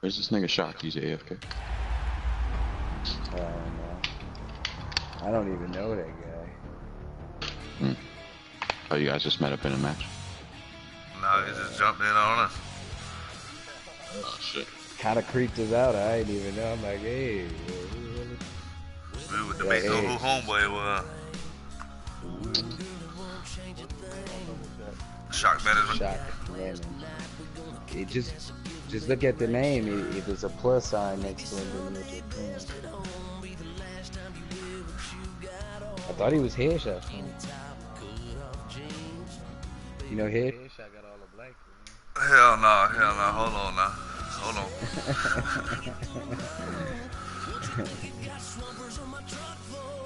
Where's this nigga Shock? He's AFK. No. I don't even know that guy. Oh, you guys just met up in a match? No, he just jumped in on us. Oh shit. Kind of creeped us out. I didn't even know. I'm like, hey. We were debating on who homeboy was. Shock management. Shock management. It just look at the name. If there's a plus sign next to it, then you're just friends. I thought he was Headshot. You know Headshot got all the black. Hell no. Hold on now. Hold on.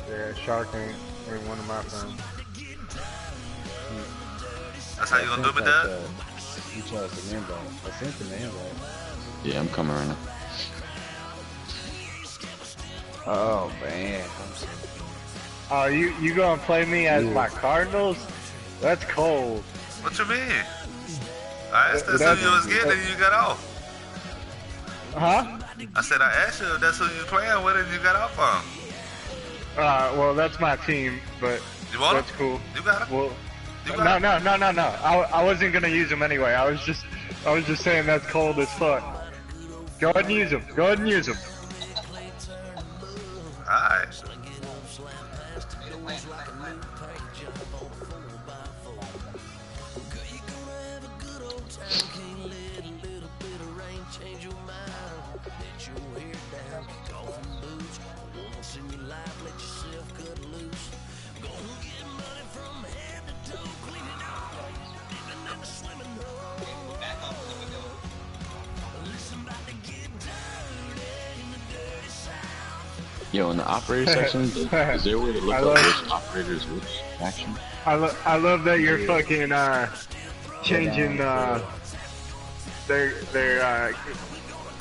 Yeah, Shark ain't one of my friends. That's how you gonna do it, Dad? You chose the invite. I sent the invite. Yeah, I'm coming right now. Oh man. Oh, you gonna play me as my Cardinals? That's cold. What you mean? I asked that's who you was getting and you got off. Huh? I said I asked you if that's who you playing with and you got off on. Well, that's my team, but you want that's cool. You got it? Well, no. I wasn't gonna use them anyway. I was just saying that's cold as fuck. Go ahead and use them. Alright. Yo, in the operator section, is there a way to look up which operators which action? I love that you're fucking changing their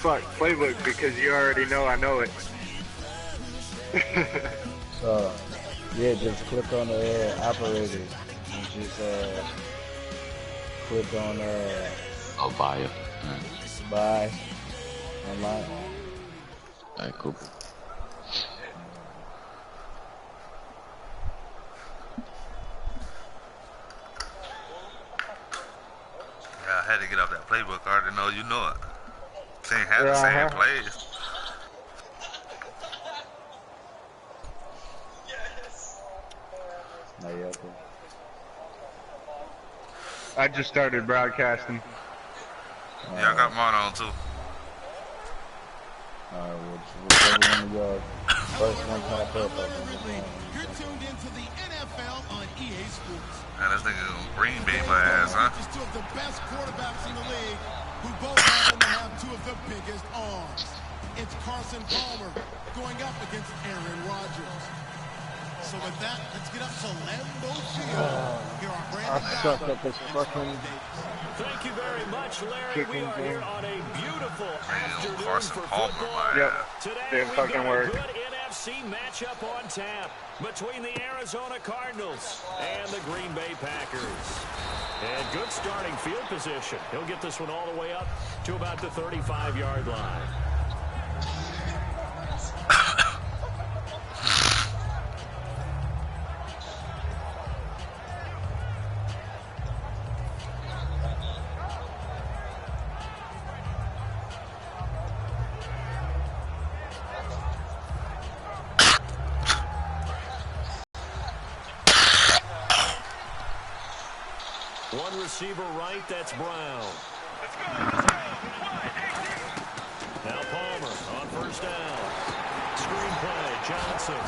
playbook because you already know I know it. So yeah, just click on the operators and just click on Oh, bio. buy online. Alright, cool. Yeah, I had to get off that playbook. I already know you know it. Same have the same plays. I just started broadcasting. Yeah, I got mine on too. Alright, whichever one of y'all first one pop up. You're tuned into the NFL on EA Sports. Man, this nigga gonna Green Bay my ass, huh? Just two of the best quarterbacks in the league who both happen to have two of the biggest arms. It's Carson Palmer going up against Aaron Rodgers. So with that, let's get up to Lambeau Field. Here are Brandon suck at this fucking. Thank you very much, Larry. We are here on a beautiful afternoon Carson for Palmer, football. man. Today we've got a good NFC matchup on tap between the Arizona Cardinals and the Green Bay Packers. And good starting field position. He'll get this one all the way up to about the 35-yard line. One receiver right, that's Brown. Now Palmer on first down. Screenplay, Johnson.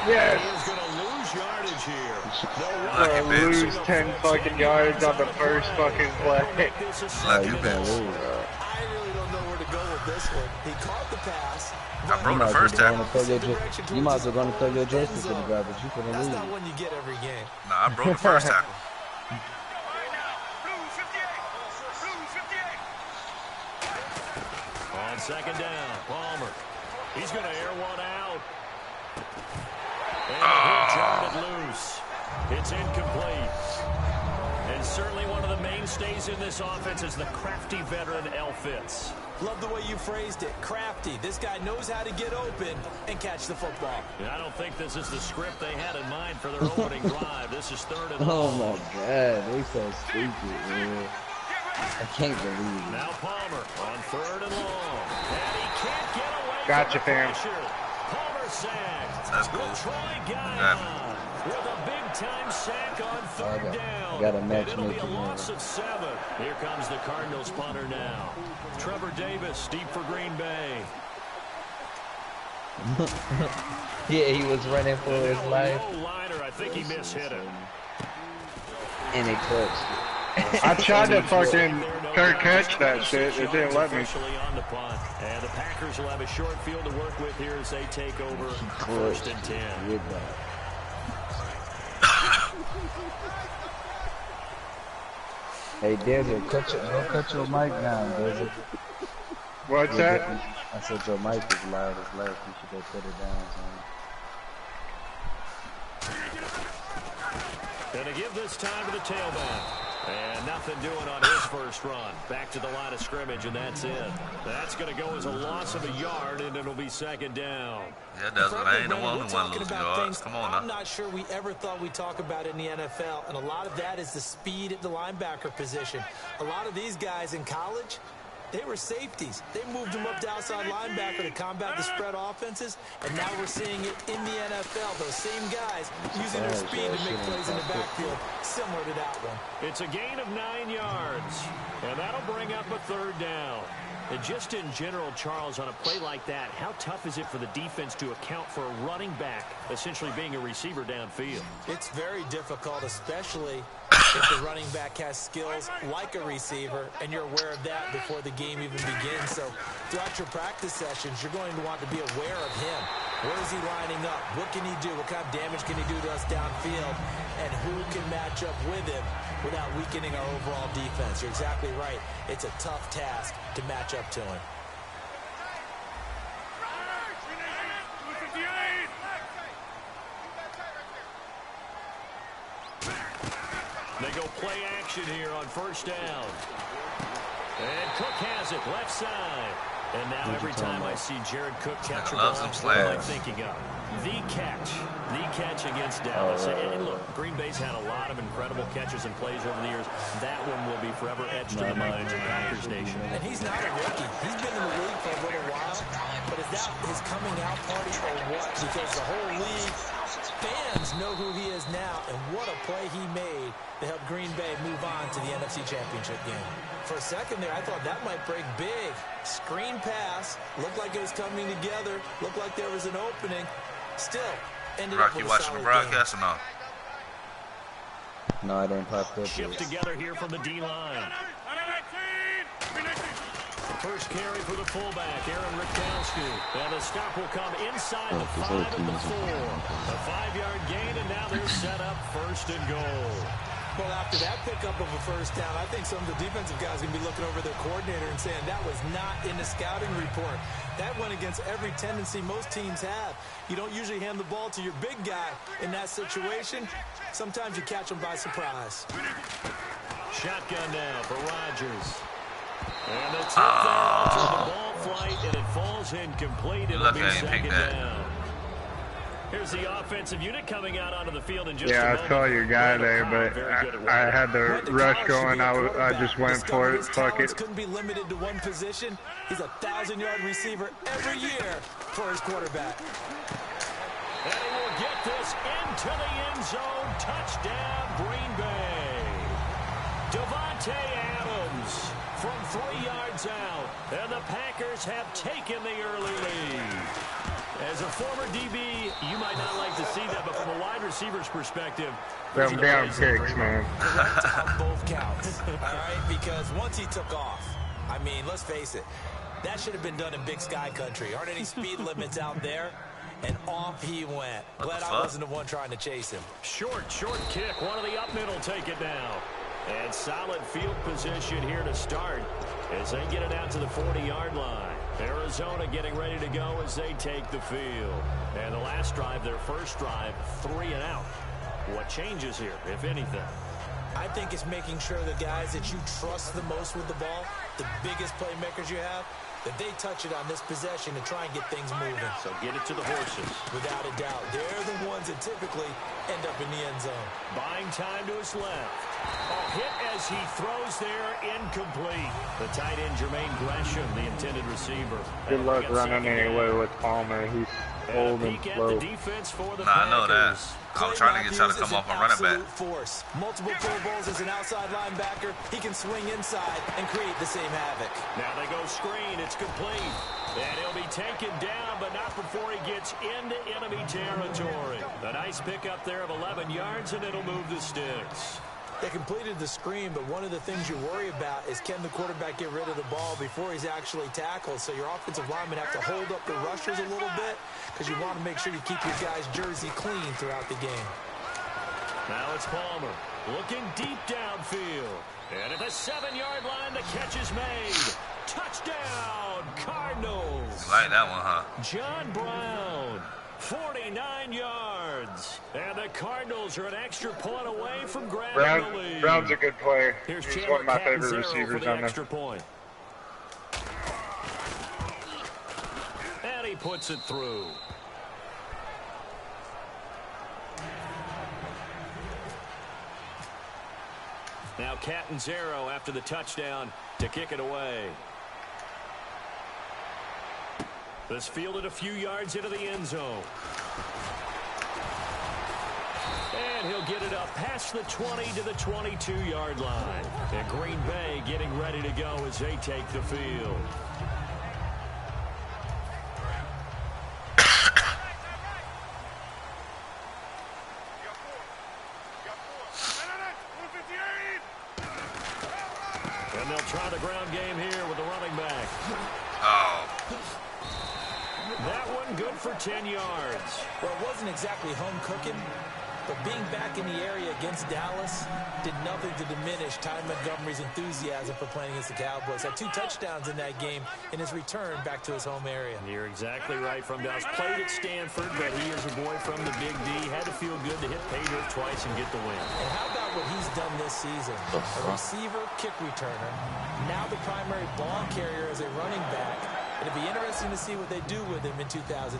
Yes. He is going to lose yardage here. Lose 10 fucking yards on the first fucking play. Lucky bitch. I really don't know where to go with this one. He caught the pass. I broke the first tackle. You might as well go and throw your joystick to the guy, but you couldn't That's lose. not one you get every game. Nah, I broke the first tackle. On second down, Palmer. He's going to air one out. And he'll turn it loose. It's incomplete. And certainly one of the mainstays in this offense is the crafty veteran L. Fitz. Love the way you phrased it. Crafty. This guy knows how to get open and catch the football. I don't think this is the script they had in mind for their opening drive. This is third and Oh long. my God, they so stupid, man. I can't believe it. Now Palmer on third and long. And he can't get away Gotcha, from the fam. pressure. Palmer sacked. That's cool. Troy Guion with a big-time sack on third down. Got a And match it'll be a making loss there. of 7. Here comes the Cardinals punter now. Trevor Davis, deep for Green Bay. Yeah, he was running for his Now a life, low liner. I think he mishit it. and it clutched. I tried to fucking third catch that shit. It didn't let me. Officially on the punt. And the Packers will have a short field to work with here as they take over Clutched 1st and 10. with that. Hey, Desert, don't cut your mic down, Desert. What's that? I said your mic is loud as left. You should go put it down, son. Gonna give this time to the tailback. And nothing doing on his first run. Back to the line of scrimmage, and that's it. That's going to go as a loss of a yard, and it'll be second down. Yeah, that's what I ain't the Brandon, one we're who talking want to lose about yards. things Come on I'm now. not sure we ever thought we'd talk about it in the NFL, and a lot of that is the speed at the linebacker position. A lot of these guys in college, they were safeties. They moved them up to outside linebacker to combat the spread offenses, and now we're seeing it in the NFL. Those same guys using their speed to make plays in the backfield, similar to that one. It's a gain of 9 yards, and that'll bring up a third down. And just in general, Charles, on a play like that, how tough is it for the defense to account for a running back essentially being a receiver downfield? It's very difficult, especially if the running back has skills like a receiver, and you're aware of that before the game even begins. So throughout your practice sessions, you're going to want to be aware of him. Where is he lining up? What can he do? What kind of damage can he do to us downfield? And who can match up with him without weakening our overall defense? You're exactly right. It's a tough task to match up to him. They go play action here on first down. And Cook has it, left side. And now every time I see Jared Cook catch a ball, what am I thinking of? The catch against Dallas. And look, Green Bay's had a lot of incredible catches and plays over the years. That one will be forever etched in the minds of Packers Nation. And he's not a rookie. He's been in the league for a little while. But is that his coming out party or what? Because the whole league, fans know who he is now, and what a play he made to help Green Bay move on to the NFC Championship game. For a second there, I thought that might break big. Screen pass, looked like it was coming together, looked like there was an opening. Still, ended up Rocky, with a watching solid the broadcast or no? No, it ain't popped up Shift yet. together here from the D-line. First carry for the fullback, Aaron Rikowski. And the stop will come inside the 5 and the 4. A 5-yard gain, and now they're set up first and goal. Well, after that pickup of a first down, I think some of the defensive guys are going to be looking over their coordinator and saying that was not in the scouting report. That went against every tendency most teams have. You don't usually hand the ball to your big guy in that situation. Sometimes you catch them by surprise. Shotgun now for Rodgers. And the tip down to the ball flight, and it falls incomplete. It'll be second down. Here's the offensive unit coming out onto the field in just a moment. Yeah, I saw your guy there, but I had the rush going. I just went for it. Fuck it. Couldn't be limited to one position. He's a 1,000-yard receiver every year for his quarterback. And he will get this into the end zone. Touchdown, Green Bay. Devontae Adams from 3 yards out. And the Packers have taken the early lead. As a former DB, you might not like to see that, but from a wide receiver's perspective, Them down kicks, man. Correct on both counts, all right? Because once he took off, I mean, let's face it, that should have been done in Big Sky Country. Aren't any speed limits out there? And off he went. Glad I wasn't the one trying to chase him. Short kick. One of the up middle take it now. And solid field position here to start as they get it out to the 40-yard line. Arizona getting ready to go as they take the field. And the last drive, their first drive, 3 and out. What changes here, if anything? I think it's making sure the guys that you trust the most with the ball, the biggest playmakers you have, that they touch it on this possession to try and get things moving. So get it to the horses. Without a doubt, they're the ones that typically end up in the end zone. Buying time to his left. A hit as he throws there, incomplete. The tight end, Jermaine Gresham, the intended receiver. Good luck running anyway with Palmer. He's old and slow. Nah, I know that. I was trying to get y'all to come off and run it back. Force. Multiple Pro Bowls as an outside linebacker. He can swing inside and create the same havoc. Now they go screen. It's complete. And he'll be taken down, but not before he gets into enemy territory. A nice pickup there of 11 yards, and it'll move the sticks. They completed the screen, but one of the things you worry about is can the quarterback get rid of the ball before he's actually tackled? So your offensive linemen have to hold up the rushers a little bit because you want to make sure you keep your guy's jersey clean throughout the game. Now it's Palmer looking deep downfield. And at the 7-yard line, the catch is made. Touchdown, Cardinals. Like that one, huh? John Brown. 49 yards. And the Cardinals are an extra point away from grabbing the lead. Brown's a good player. Here's He's one of my favorite Catanzaro receivers for the on extra point. And he puts it through. Now Catanzaro after the touchdown to kick it away. This fielded a few yards into the end zone. And he'll get it up past the 20 to the 22-yard line. And Green Bay getting ready to go as they take the field. And they'll try the ground game here with the running back. Oh. That one good for 10 yards. Well, it wasn't exactly home cooking, but being back in the area against Dallas did nothing to diminish Ty Montgomery's enthusiasm for playing against the Cowboys. Had 2 touchdowns in that game in his return back to his home area. You're exactly right from Dallas. Played at Stanford, but he is a boy from the Big D. Had to feel good to hit pay dirt twice and get the win. And how about what he's done this season? A receiver, kick returner, now the primary ball carrier as a running back. It'll be interesting to see what they do with him in 2017.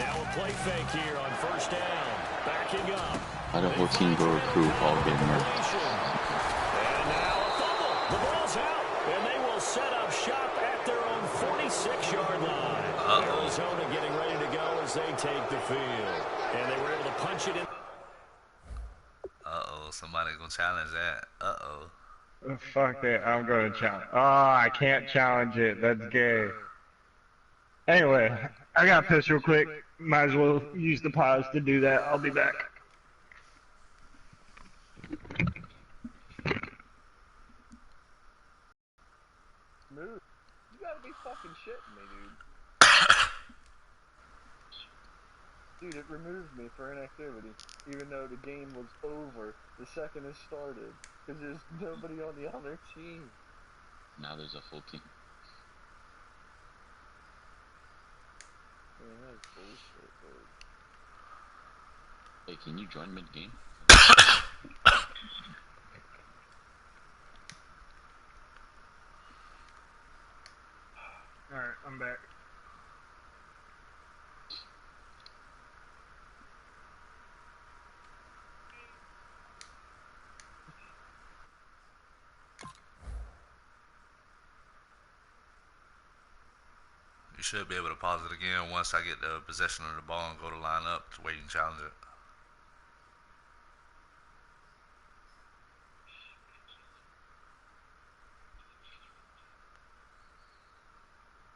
Now a play fake here on first down. Backing up. How the whole team go recruit all getting hurt? And now a fumble. The ball's out. And they will set up shop at their own 46-yard line. Arizona getting ready to go as they take the field. And they were able to punch it in. Uh-oh, somebody gonna challenge that. Uh-oh. Fuck that. I'm going to challenge. Oh, I can't challenge it. That's gay. Anyway, I got to piss real quick. Might as well use the pause to do that. I'll be back. Smooth. You gotta be fucking shitting me, dude. Dude, it removed me for inactivity, even though the game was over the second it started, because there's nobody on the other team. Now there's a full team. Man, that's bullshit, dude. Hey, can you join mid-game? Alright, I'm back. You should be able to pause it again once I get the possession of the ball and go to line up to where you can challenge it.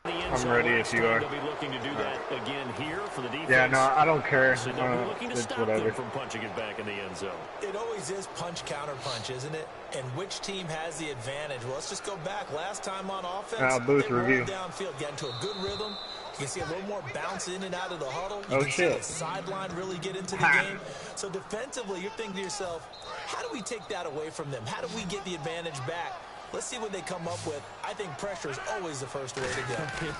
I'm ready if you are. They'll be looking to do that again here for the defense. Yeah, no, I don't care. So they'll be looking to It's stop whatever. them from punching it back in the end zone. It always is punch, counter punch, isn't it? And which team has the advantage? Well, let's just go back. Last time on offense, Booth they rolled review. downfield, get into a good rhythm. You can see a little more bounce in and out of the huddle. You Oh, can see shit. the sideline really get into the Ha. game. So defensively, you're thinking to yourself, how do we take that away from them? How do we get the advantage back? Let's see what they come up with. I think pressure is always the first way to go.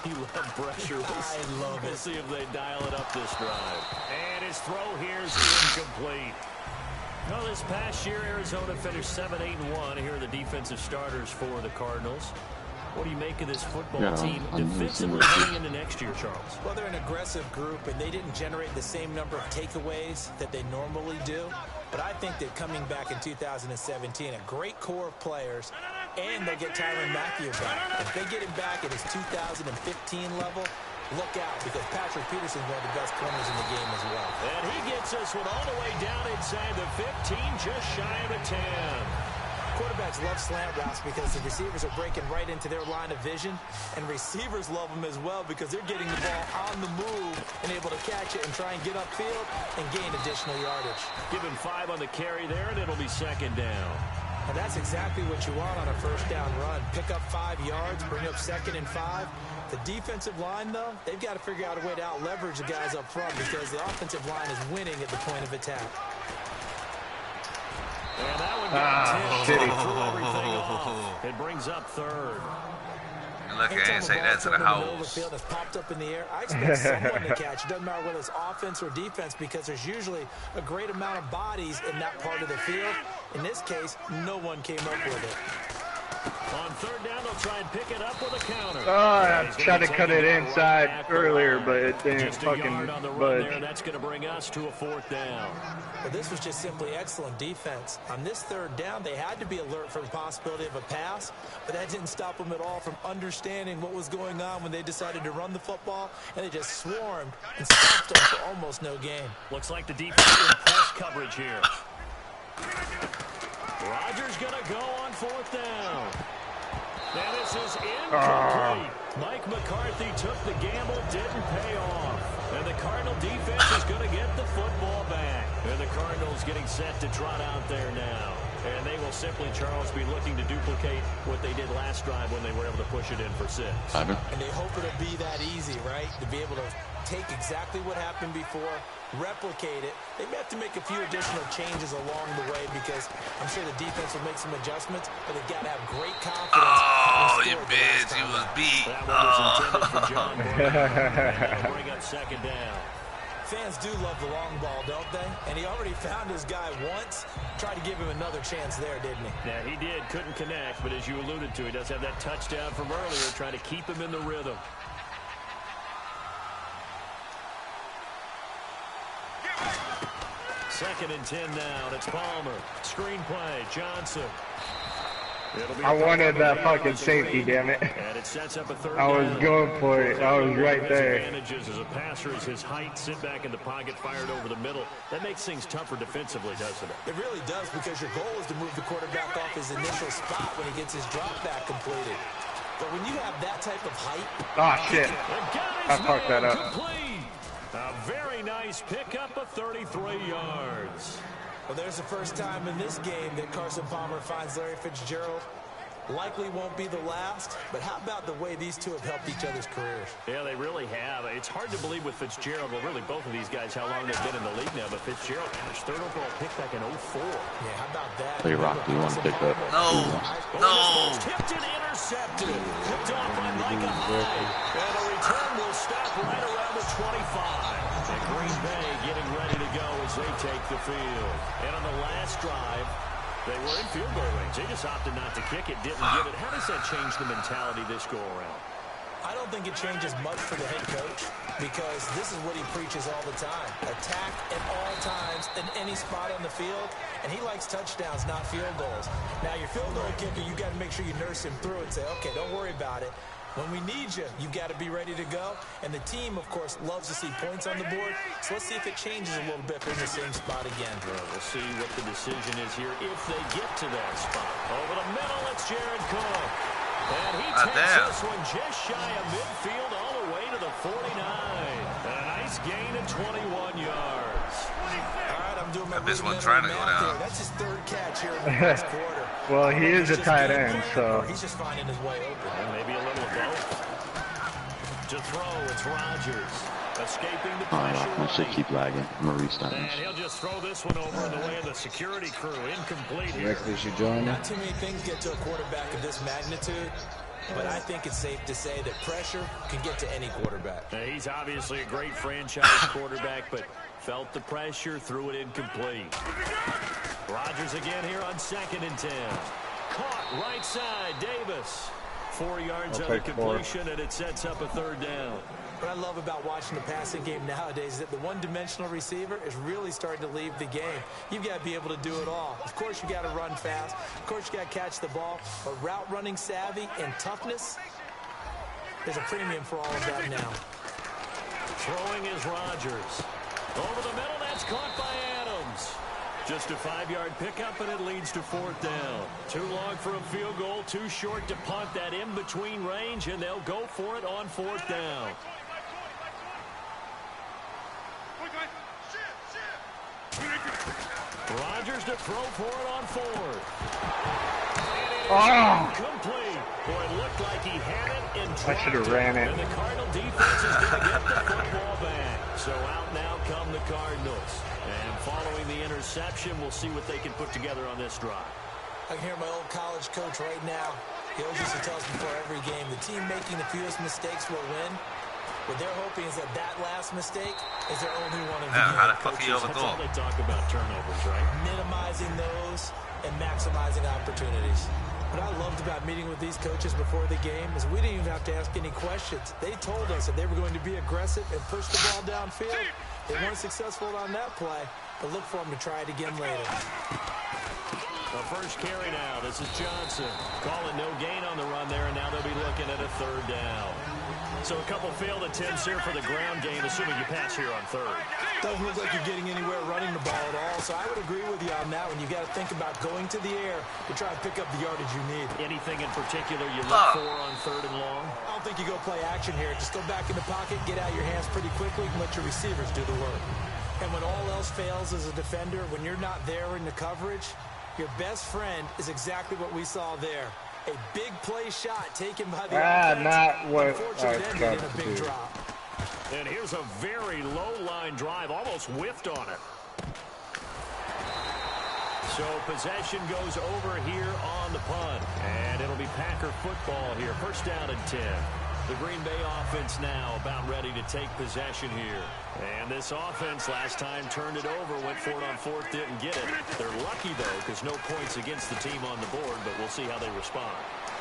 You love pressure. I love it. We'll see if they dial it up this drive. And his throw here is incomplete. Well, this past year, Arizona finished 7-8-1. Here are the defensive starters for the Cardinals. What do you make of this football team defensively heading into next year, Charles? Well, they're an aggressive group, and they didn't generate the same number of takeaways that they normally do. But I think that coming back in 2017, a great core of players, and they'll get Tyrann Mathieu back. If they get him back at his 2015 level, look out, because Patrick Peterson's one of the best corners in the game as well. And he gets us one all the way down inside the 15, just shy of a 10. Quarterbacks love slant routes because the receivers are breaking right into their line of vision, and receivers love them as well because they're getting the ball on the move and able to catch it and try and get upfield and gain additional yardage. Give him 5 on the carry there, and it'll be second down. And that's exactly what you want on a first down run. Pick up 5 yards, bring up 2nd and 5. The defensive line, though, they've got to figure out a way to out-leverage the guys up front because the offensive line is winning at the point of attack. And that one got threw everything off. It brings up 3rd. Look, I ain't say that to the house. Has popped up in the air. I expect someone to catch. It doesn't matter whether it's offense or defense because there's usually a great amount of bodies in that part of the field. In this case, no one came up with it. On 3rd down, they'll try and pick it up with a counter. I tried to cut it inside earlier, but it didn't just fucking on the run budge. there, that's going to bring us to a 4th down. But this was just simply excellent defense. On this 3rd down, they had to be alert for the possibility of a pass, but that didn't stop them at all from understanding what was going on when they decided to run the football, and they just swarmed and stopped them for almost no gain. Looks like the defense in press coverage here. Rodgers going to go on 4th down. And this is incomplete. Mike McCarthy took the gamble, didn't pay off. And the Cardinal defense is going to get the football back. And the Cardinals getting set to trot out there now. And they will simply, Charles, be looking to duplicate what they did last drive when they were able to push it in for 6. And they hope it'll be that easy, right? To be able to take exactly what happened before, replicate it. They may have to make a few additional changes along the way because I'm sure the defense will make some adjustments, but they've got to have great confidence. Oh, you bitch. He was beat. That one was intended for John That'll bring up 2nd down. Fans do love the long ball, don't they? And he already found his guy once. Tried to give him another chance there, didn't he? Yeah, he did. Couldn't connect, but as you alluded to, he does have that touchdown from earlier, trying to keep him in the rhythm. Second and 10 now. It's Palmer. Screenplay. Johnson. I wanted that fucking safety, damn it. And it sets up a 3rd I was going for it. I was right there. Advantages as a passer is his height, sit back in the pocket, fired over the middle. That makes things tougher defensively, doesn't it? It really does because your goal is to move the quarterback off his initial spot when he gets his drop back completed. But when you have that type of height... Oh, shit. I fucked that up. Complete. A very nice pickup of 33 yards. Well, there's the first time in this game that Carson Palmer finds Larry Fitzgerald. Likely won't be the last, but how about the way these two have helped each other's careers? Yeah, they really have. It's hard to believe with Fitzgerald, well, really both of these guys, how long they've been in the league now, but Fitzgerald, his 3rd overall pick back in 04. Yeah, how about that? Hey, Rock, do you want to pick up? No. Tipped and intercepted. Picked off by Micah Hyde. And a return will stop right around the 25. And Green Bay getting ready to go as they take the field. And on the last drive, they were in field goal range. They just opted not to kick it, didn't get it. How does that change the mentality this go-around? I don't think it changes much for the head coach because this is what he preaches all the time. Attack at all times in any spot on the field, and he likes touchdowns, not field goals. Now, your field goal kicker, you got to make sure you nurse him through and say, okay, don't worry about it. When we need you, you've got to be ready to go. And the team, of course, loves to see points on the board. So let's see if it changes a little bit in the same spot again. Well, we'll see what the decision is here if they get to that spot. Over the middle, it's Jared Cook. And he takes this one just shy of midfield all the way to the 49. And a nice gain of 21 yards. All right, I'm doing my this one trying to go down. That's his 3rd catch here in the first quarter. Well, he is a tight end, so... He's just finding his way open. And maybe a little of both. To throw, it's Rodgers. Escaping the pressure. My shit keep lagging. I'm gonna restart And this. he'll just throw this one over in the way of the security crew. Incomplete here. Not too many things get to a quarterback of this magnitude, but I think it's safe to say that pressure can get to any quarterback. He's obviously a great franchise quarterback, but felt the pressure, threw it incomplete. Rodgers again here on 2nd and 10. Caught right side, Davis. 4 yards on the completion, and it sets up a 3rd down. What I love about watching the passing game nowadays is that the one-dimensional receiver is really starting to leave the game. You've got to be able to do it all. Of course, you got to run fast. Of course, you got to catch the ball. But route running savvy and toughness, there's a premium for all of that now. Throwing is Rodgers. Over the middle, that's caught by Adams. Just a 5-yard pickup, and it leads to 4th down. Too long for a field goal, too short to punt that in-between range, and they'll go for it on 4th down. Rodgers to throw for it on 4th. Complete. Boy, it looked like he had it in I should have ran it. And the Cardinal defense is going to get the football back. So out now come the Cardinals. And following the interception, we'll see what they can put together on this drive. I can hear my old college coach right now. He always used to tell us before every game, the team making the fewest mistakes will win. What they're hoping is that last mistake is their only one of the game. How the fuck you That's all they talk about, turnovers, right? Minimizing those and maximizing opportunities. What I loved about meeting with these coaches before the game is we didn't even have to ask any questions. They told us that they were going to be aggressive and push the ball downfield. They weren't successful on that play, but look for them to try it again later. The first carry now. This is Johnson. Calling no gain on the run there, and now they'll be looking at a 3rd down. So a couple failed attempts here for the ground game, assuming you pass here on 3rd. Doesn't look like you're getting anywhere running the ball at all, so I would agree with you on that one. You've got to think about going to the air to try and pick up the yardage you need. Anything in particular you look for on 3rd and long? I don't think you go play action here. Just go back in the pocket, get out your hands pretty quickly, and let your receivers do the work. And when all else fails as a defender, when you're not there in the coverage, your best friend is exactly what we saw there. A big play shot taken by the offense. Not what I ended in a big drop. And here's a very low-line drive, almost whiffed on it. So possession goes over here on the punt. And it'll be Packer football here. 1st down and 10. The Green Bay offense now about ready to take possession here. And this offense last time turned it over, went for it on 4th, didn't get it. They're lucky, though, because no points against the team on the board, but we'll see how they respond.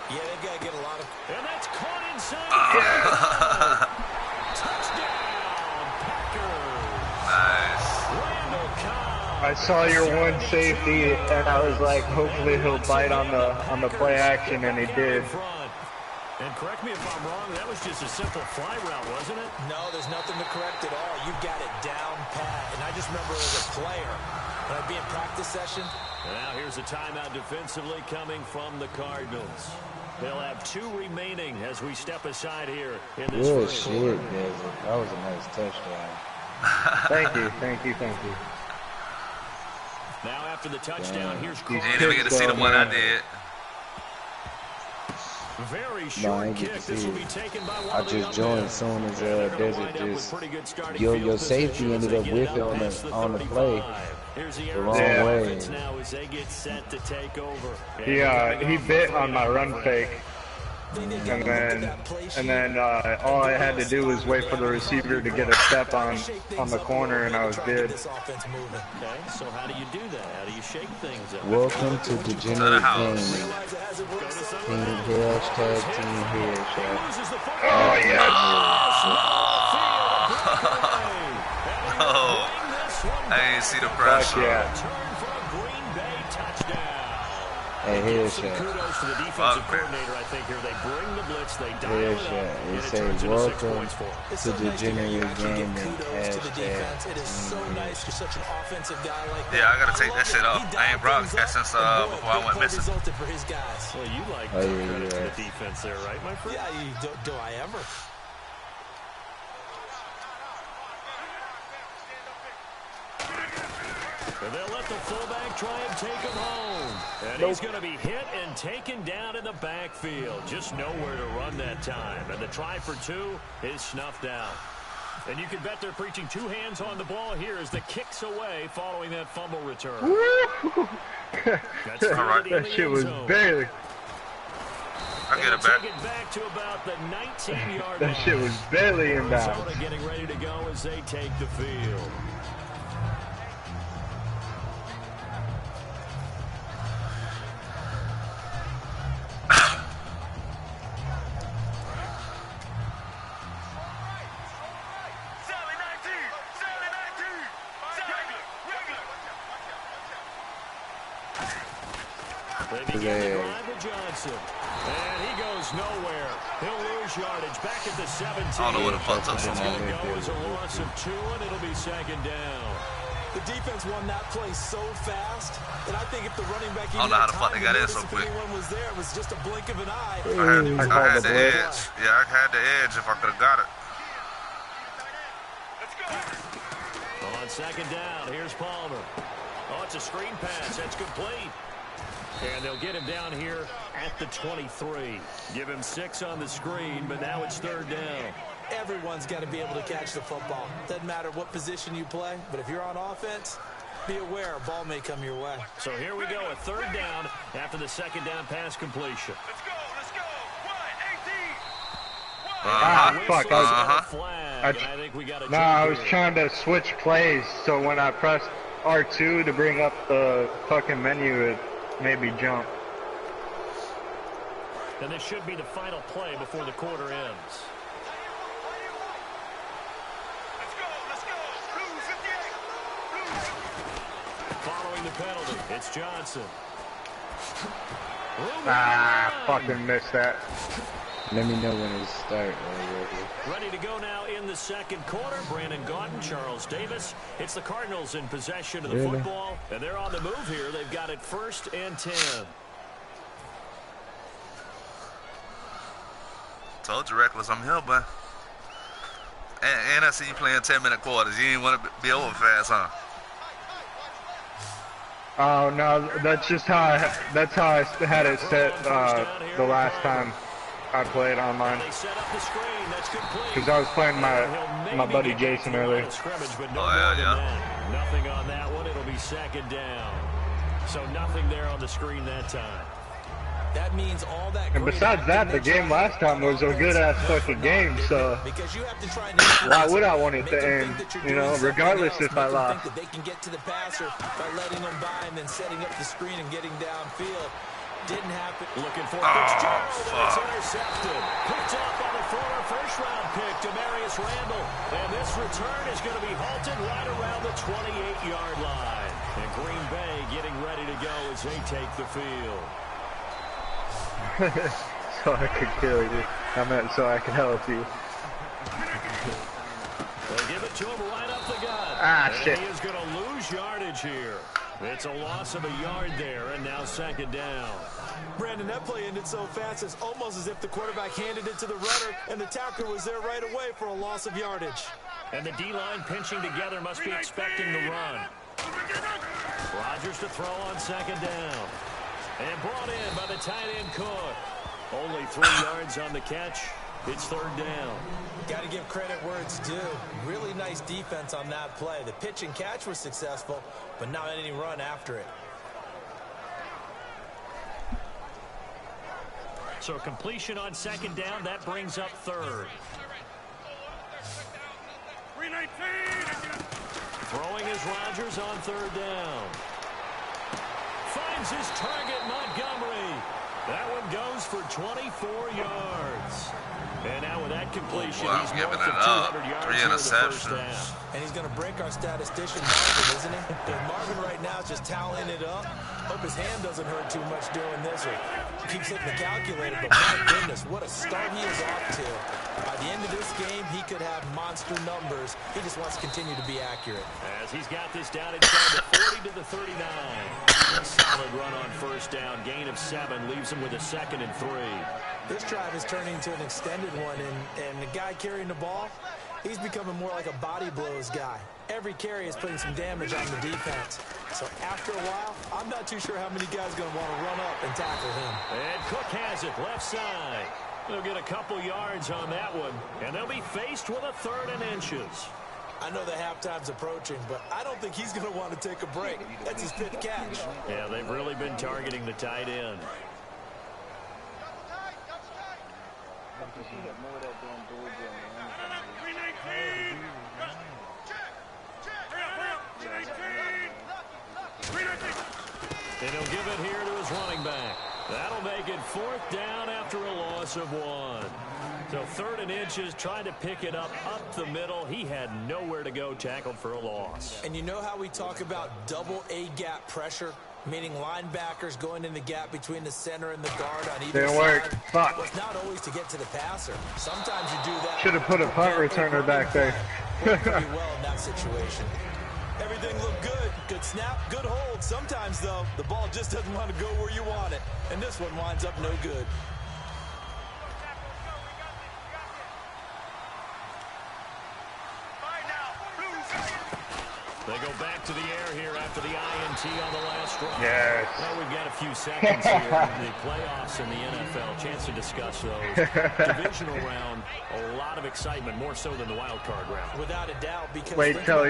Yeah, they've got to get a lot of... And that's caught inside. Touchdown, Packers. Nice. Randall Cobb. I saw your one safety, and I was like, hopefully he'll bite on the play action, and he did. And correct me if I'm wrong, that was just a simple fly route, wasn't it? No, there's nothing to correct at all. You've got it down pat. And I just remember as a player, when I'd be in practice session. And now here's a timeout defensively coming from the Cardinals. They'll have 2 remaining as we step aside here in this first quarter. That was a nice touchdown. Thank you. Now after the touchdown, here's You didn't even get to see the one I did. Very short kick. This will be taken by one I just joined as soon as Desert just your safety ended up whiffing on the play the wrong way. Now as they get set to take over. He bit on my run fake, and then all I had to do was wait for the receiver to get a step on the corner, and I was good. Okay, so how do you do that? How do you shake things up? Welcome to Degenerate Gaming. Team hashtag Team Headshot. Oh yeah. Oh, I didn't see the pressure. Hey, headshot. Kudos to the defensive coordinator, I think, here. They bring the blitz, they dial it up, and It it turns says into 6 welcome points for them. It's to so nice to hear you Degenerate actually give Gaming. kudos to the defense. It is so Hashtag. nice. You're such an offensive guy like that. Yeah, I gotta take that shit love off. it. He I ain't dialed things broadcast up, since and boy, before I big went play missing. resulted for his guys. Well, you like Oh, credit yeah, to yeah. the defense there, right, my friend? Yeah, do I ever? And they'll let the fullback try and take him home. And he's going to be hit and taken down in the backfield. Just nowhere to run that time. And the try for 2 is snuffed out. And you can bet they're preaching two hands on the ball here as the kicks away following that fumble return. That's right. That shit was barely. I get it back. Back to about the 19-yard That shit was barely in bounds. Arizona getting ready to go as they take the field. They begin the drive with Johnson. And he goes nowhere. He'll lose yardage back at the 17. I don't know what the fuck that's It's going to go as a loss of 2, and it'll be second down. The defense won that play so fast that I think if the running back I don't know how the fuck they got in so quick. Anyone was there, it was just a blink of an eye. I had the edge. Yeah, I had the edge if I could have got it. Let's go. On second down, here's Palmer. Oh, it's a screen pass. That's complete. And they'll get him down here at the 23. Give him 6 on the screen, but now it's third down. Everyone's got to be able to catch the football. Doesn't matter what position you play, but if you're on offense, be aware a ball may come your way. So here we go, a third down after the second down pass completion. Let's go, let's go. 1-18. I was trying to switch plays, so when I pressed R2 to bring up the fucking menu, it made me jump. And this should be the final play before the quarter ends. Let's go. Blue 58. Following the penalty, it's Johnson. Fucking missed that. Let me know when it starts. Ready to go now in the second quarter. Brandon Gaudin, Charles Davis. It's the Cardinals in possession of the football, and they're on the move here. They've got it 1st and 10. Told you, Reckless, I'm here, but and I see you playing 10-minute quarters. You ain't want to be over fast, huh? Oh no, that's just how I had it set the last time I played online. Because I was playing my buddy Jason earlier. Oh yeah. Nothing on that one. It'll be second down. So nothing there on the screen that time. That means all that. And besides that, the game last time was a good-ass fucking game, so why would I want it to end? You know, regardless if I lost. They can get to the passer by letting them by and then setting up the screen and getting downfield. Didn't happen. Looking for Fitzgerald. It's intercepted. Picked up by the former first-round pick, Demarius Randall. And this return is going to be halted right around the 28-yard line. And Green Bay getting ready to go as they take the field. So I could kill you. I meant so I could help you. They give it to him right up the gut. Ah, shit. He is going to lose yardage here. It's a loss of a yard there, and now second down. Brandon, that play ended so fast, it's almost as if the quarterback handed it to the runner, and the tackler was there right away for a loss of yardage. And the D-line pinching together must be expecting the run. Rodgers to throw on second down. And brought in by the tight end Cook. Only 3 yards on the catch. It's third down. Got to give credit where it's due. Really nice defense on that play. The pitch and catch was successful, but not any run after it. So completion on second down, that brings up third. 319. Throwing is Rodgers on third down. Finds his target, Montgomery. That one goes for 24 yards. And now with that completion, he's north of 200 yards 3 here in the first interceptions. half. And he's going to break our statistician Marvin, isn't he? Because Marvin right now is just tallying it up. Hope his hand doesn't hurt too much doing this or keeps hitting the calculator. But my goodness, what a start he is off to. By the end of this game, he could have monster numbers. He just wants to continue to be accurate. As he's got this down inside the 40 to the 39. A solid run on first down. Gain of 7 leaves him with a 2nd and 3. This drive is turning into an extended one, and the guy carrying the ball, he's becoming more like a body blows guy. Every carry is putting some damage on the defense. So after a while, I'm not too sure how many guys are going to want to run up and tackle him. And Cook has it left side. They'll get a couple yards on that one, and they'll be faced with a 3rd and inches. I know the halftime's approaching, but I don't think he's going to want to take a break. That's his 5th catch. Yeah, they've really been targeting the tight end. And he'll give it here to his running back. That'll make it 4th down after a loss of 1. So 3rd and inches, trying to pick it up the middle. He had nowhere to go, tackled for a loss. And you know how we talk about double A-gap pressure? Meaning linebackers going in the gap between the center and the guard on either Didn't side. work. Fuck. Well, it's not always to get to the passer. Sometimes you do that. Should have put a punt returner back there. Worked pretty well in that situation. Everything looked good. Good snap, good hold. Sometimes, though, the ball just doesn't want to go where you want it. And this one winds up no good. They go back to the air here after the INT on the last drive. Yes. Well, we've got a few seconds here. The playoffs in the NFL. Chance to discuss those. Divisional round, a lot of excitement, more so than the wild card round. Without a doubt, because Wait till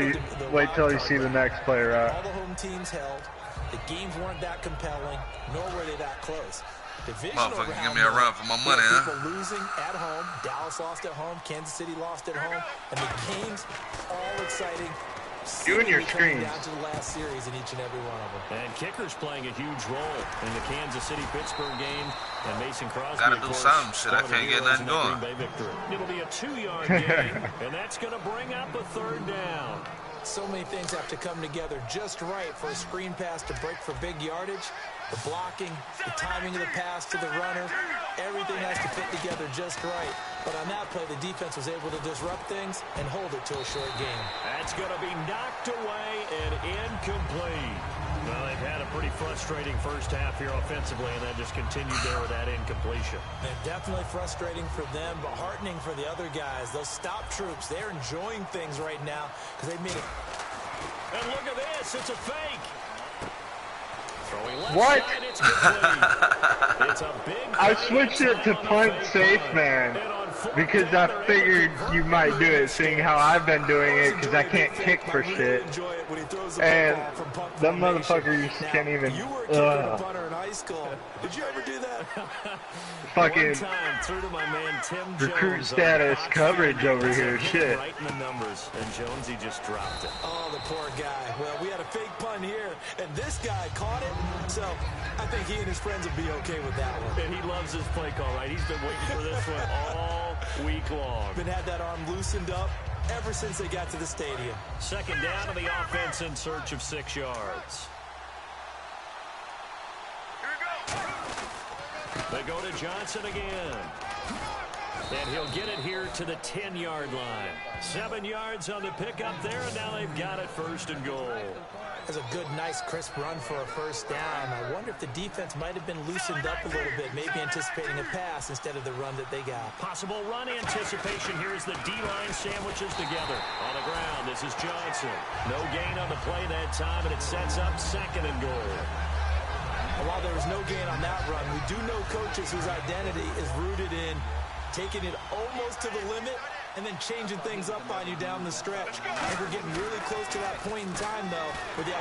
you see the next player out. All the home teams held. The games weren't that compelling, nor were they that close. Divisional Motherfucker, round, give me a run for my money, huh? People losing at home. Dallas lost at home. Kansas City lost at home. And the games, all exciting. You and your screens. Down to the last series in each and every one of them. And kickers playing a huge role in the Kansas City-Pittsburgh game. And Mason Crosby, gotta do some shit. I can't get nothing going. It'll be a 2-yard game, and that's going to bring up a 3rd down. So many things have to come together just right for a screen pass to break for big yardage. The blocking, the timing of the pass to the runner, everything has to fit together just right. But on that play, the defense was able to disrupt things and hold it to a short game. That's going to be knocked away and incomplete. Well, they've had a pretty frustrating first half here offensively, and that just continued there with that incompletion. And definitely frustrating for them, but heartening for the other guys. Those stop troops, they're enjoying things right now because they made it. And look at this, it's a fake. What? It's a big I switched it to punt safe, man, because I figured you might do it, seeing how I've been doing it, because I can't kick for shit. And them motherfuckers can't even. You were kicking a punter in high school. Did you ever do that? Fucking through to my man Tim recruit Jones status coverage over here, shit. Right in the numbers, and Jonesy just dropped it. Oh, the poor guy. Well, we had a fake punt here, and this guy caught it. So I think he and his friends will be okay with that one. And he loves his play call, right? He's been waiting for this one all week long. Been had that arm loosened up ever since they got to the stadium. 2nd down to the offense in search of 6 yards. They go to Johnson again. And he'll get it here to the 10-yard line. 7 yards on the pickup there, and now they've got it 1st and goal. That's a good, nice, crisp run for a 1st down. I wonder if the defense might have been loosened up a little bit, maybe anticipating a pass instead of the run that they got. Possible run anticipation here as the D-line sandwiches together. On the ground, this is Johnson. No gain on the play that time, and it sets up 2nd and goal. And while there was no gain on that run, we do know coaches whose identity is rooted in taking it almost to the limit and then changing things up on you down the stretch. I think we're getting really close to that point in time, though. With the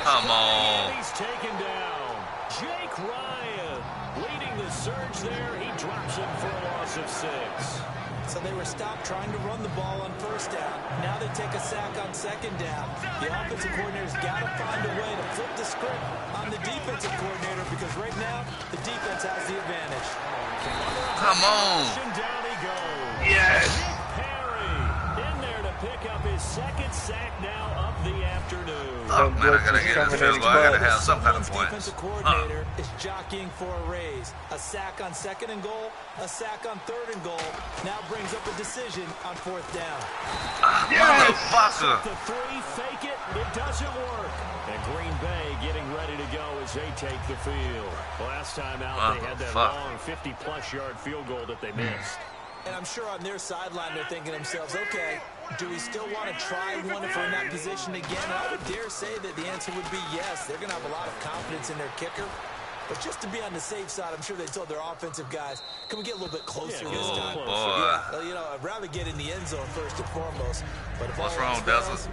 Come on. He's taken down. Jake Ryan leading the surge there. He drops him for a loss of 6. So they were stopped trying to run the ball on 1st down. Now they take a sack on 2nd down. The offensive coordinator's got to find a way to flip the script on the defensive coordinator because right now the defense has the advantage. Come on. Down he goes. Yes. Perry in there to pick up his 2nd sack now of the afternoon. Oh, man, I gotta get this field goal. I gotta have some kind of points. Defensive coordinator is jockeying for a raise. A sack on 2nd and goal, a sack on 3rd and goal. Now brings up a decision on 4th down. Yes! Motherfucker. The 3, fake it, it doesn't work. And Green Bay getting ready to go as they take the field. Last time out, they had that long 50-plus yard field goal that they missed. And I'm sure on their sideline they're thinking to themselves, okay, do we still want to try one if we're in that position again? And I would dare say that the answer would be yes. They're going to have a lot of confidence in their kicker. But just to be on the safe side, I'm sure they told their offensive guys, "Can we get a little bit closer this time?" Boy. Yeah, you know, I'd rather get in the end zone first and foremost. But if what's all wrong, fails,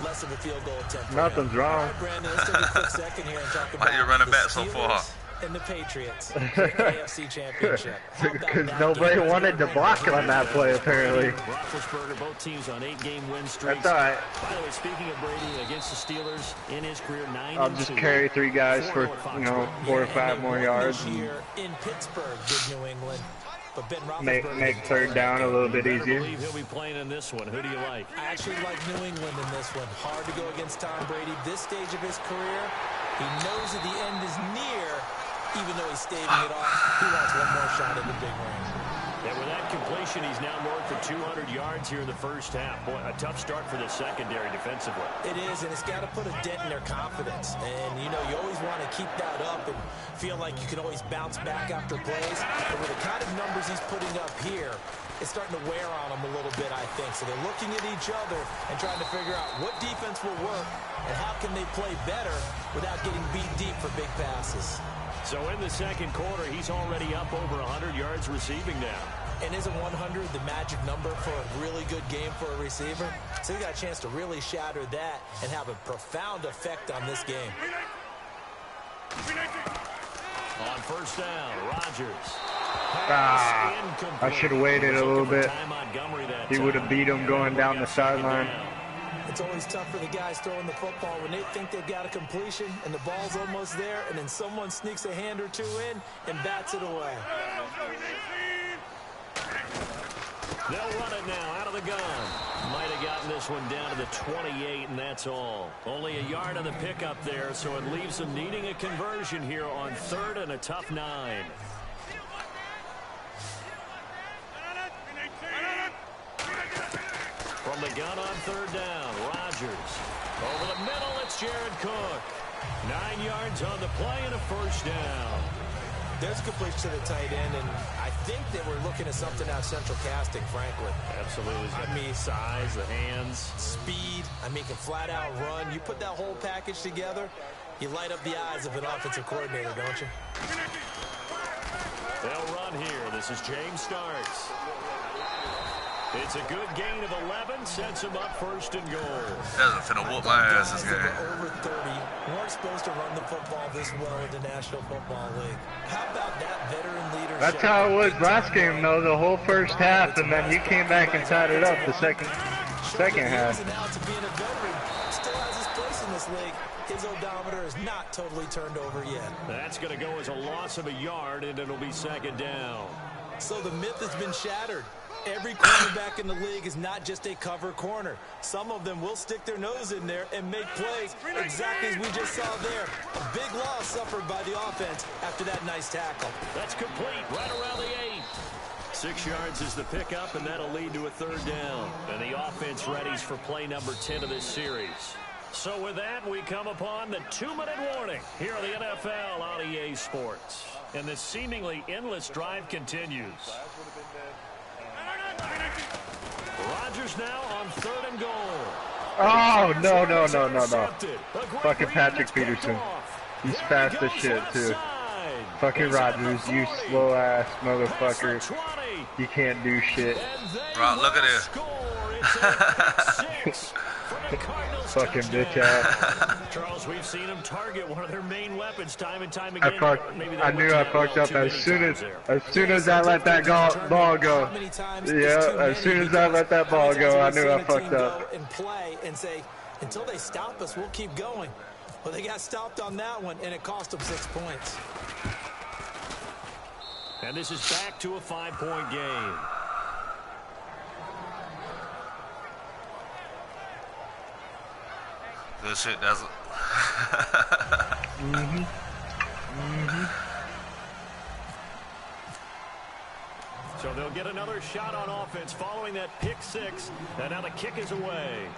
less of a field goal attempt. Nothing's wrong. All right, Brandon, let's take a quick second here and talk about Why you running the back so far? Steelers and the Patriots for the AFC Championship. Because nobody wanted to block on that play, apparently. Roethlisberger, both teams on 8-game win streaks. That's all right. By the way, speaking of Brady against the Steelers in his career, 9-2. I'll just carry 3 guys for, you know, 4 or 5 more yards. This year in Pittsburgh, did New England. But Ben Make third down a little bit easier. I believe he'll be playing in this one. Who do you like? I actually like New England in this one. Hard to go against Tom Brady this stage of his career. He knows that the end is near, even though he's staving it off. He wants one more shot at the big ring. And with that completion, he's now north of 200 yards here in the first half. Boy, a tough start for the secondary defensively. It is, and it's got to put a dent in their confidence. And, you know, you always want to keep that up and feel like you can always bounce back after plays. But with the kind of numbers he's putting up here, it's starting to wear on them a little bit, I think. So they're looking at each other and trying to figure out what defense will work and how can they play better without getting beat deep for big passes. So in the second quarter, he's already up over 100 yards receiving now. And isn't 100 the magic number for a really good game for a receiver? So he got a chance to really shatter that and have a profound effect on this game. On first down, Rodgers. I should have waited a little bit. He would have beat him going down the sideline. It's always tough for the guys throwing the football when they think they've got a completion and the ball's almost there, and then someone sneaks a hand or two in and bats it away. They'll run it now out of the gun. Might have gotten this one down to the 28, and that's all. Only a yard on the pickup there, so it leaves them needing a conversion here on 3rd and a tough 9. From the gun on 3rd down, Rodgers. Over the middle, it's Jared Cook. 9 yards on the play and a first down. There's a completion to the tight end, and I think that we're looking at something out central casting, frankly. Absolutely. I mean, size, the hands. Speed. I mean, can flat out run. You put that whole package together, you light up the eyes of an offensive coordinator, don't you? They'll run here. This is James Starks. It's a good gain of 11, sets him up 1st and goal. Doesn't finna whoop my ass this game. Over 30 weren't supposed to run the football this well in the National Football League. How about that veteran leadership? That's how it was last game, though, the whole first half, and then you came back and tied it up the second half. Now to being a veteran, still has his place in this league. His odometer is not totally turned over yet. That's going to go as a loss of a yard, and it'll be 2nd down. So the myth has been shattered. Every cornerback in the league is not just a cover corner. Some of them will stick their nose in there and make plays exactly as we just saw there. A big loss suffered by the offense after that nice tackle. That's complete right around the 8. 6 yards is the pickup, and that'll lead to a 3rd down. And the offense readies for play number 10 of this series. So with that, we come upon the 2-minute warning here on the NFL on EA Sports. And this seemingly endless drive continues. Rodgers now on 3rd and goal. Oh, no. Fucking Patrick Peterson. He's fast as shit, too. Fucking Rodgers, you slow-ass motherfucker. You can't do shit. Right, look at this. Fucking bitch ass. Charles, we've seen him target one of their main weapons time and time again. I knew I fucked up as soon as I let that ball go. Yeah, as soon as I let that ball go, I knew I fucked up. And play and say, until they stop us, we'll keep going. Well, they got stopped on that one, and it cost them 6 points. And this is back to a 5-point game. Good shit, Dazzle. So they'll get another shot on offense following that pick 6. And now the kick is away.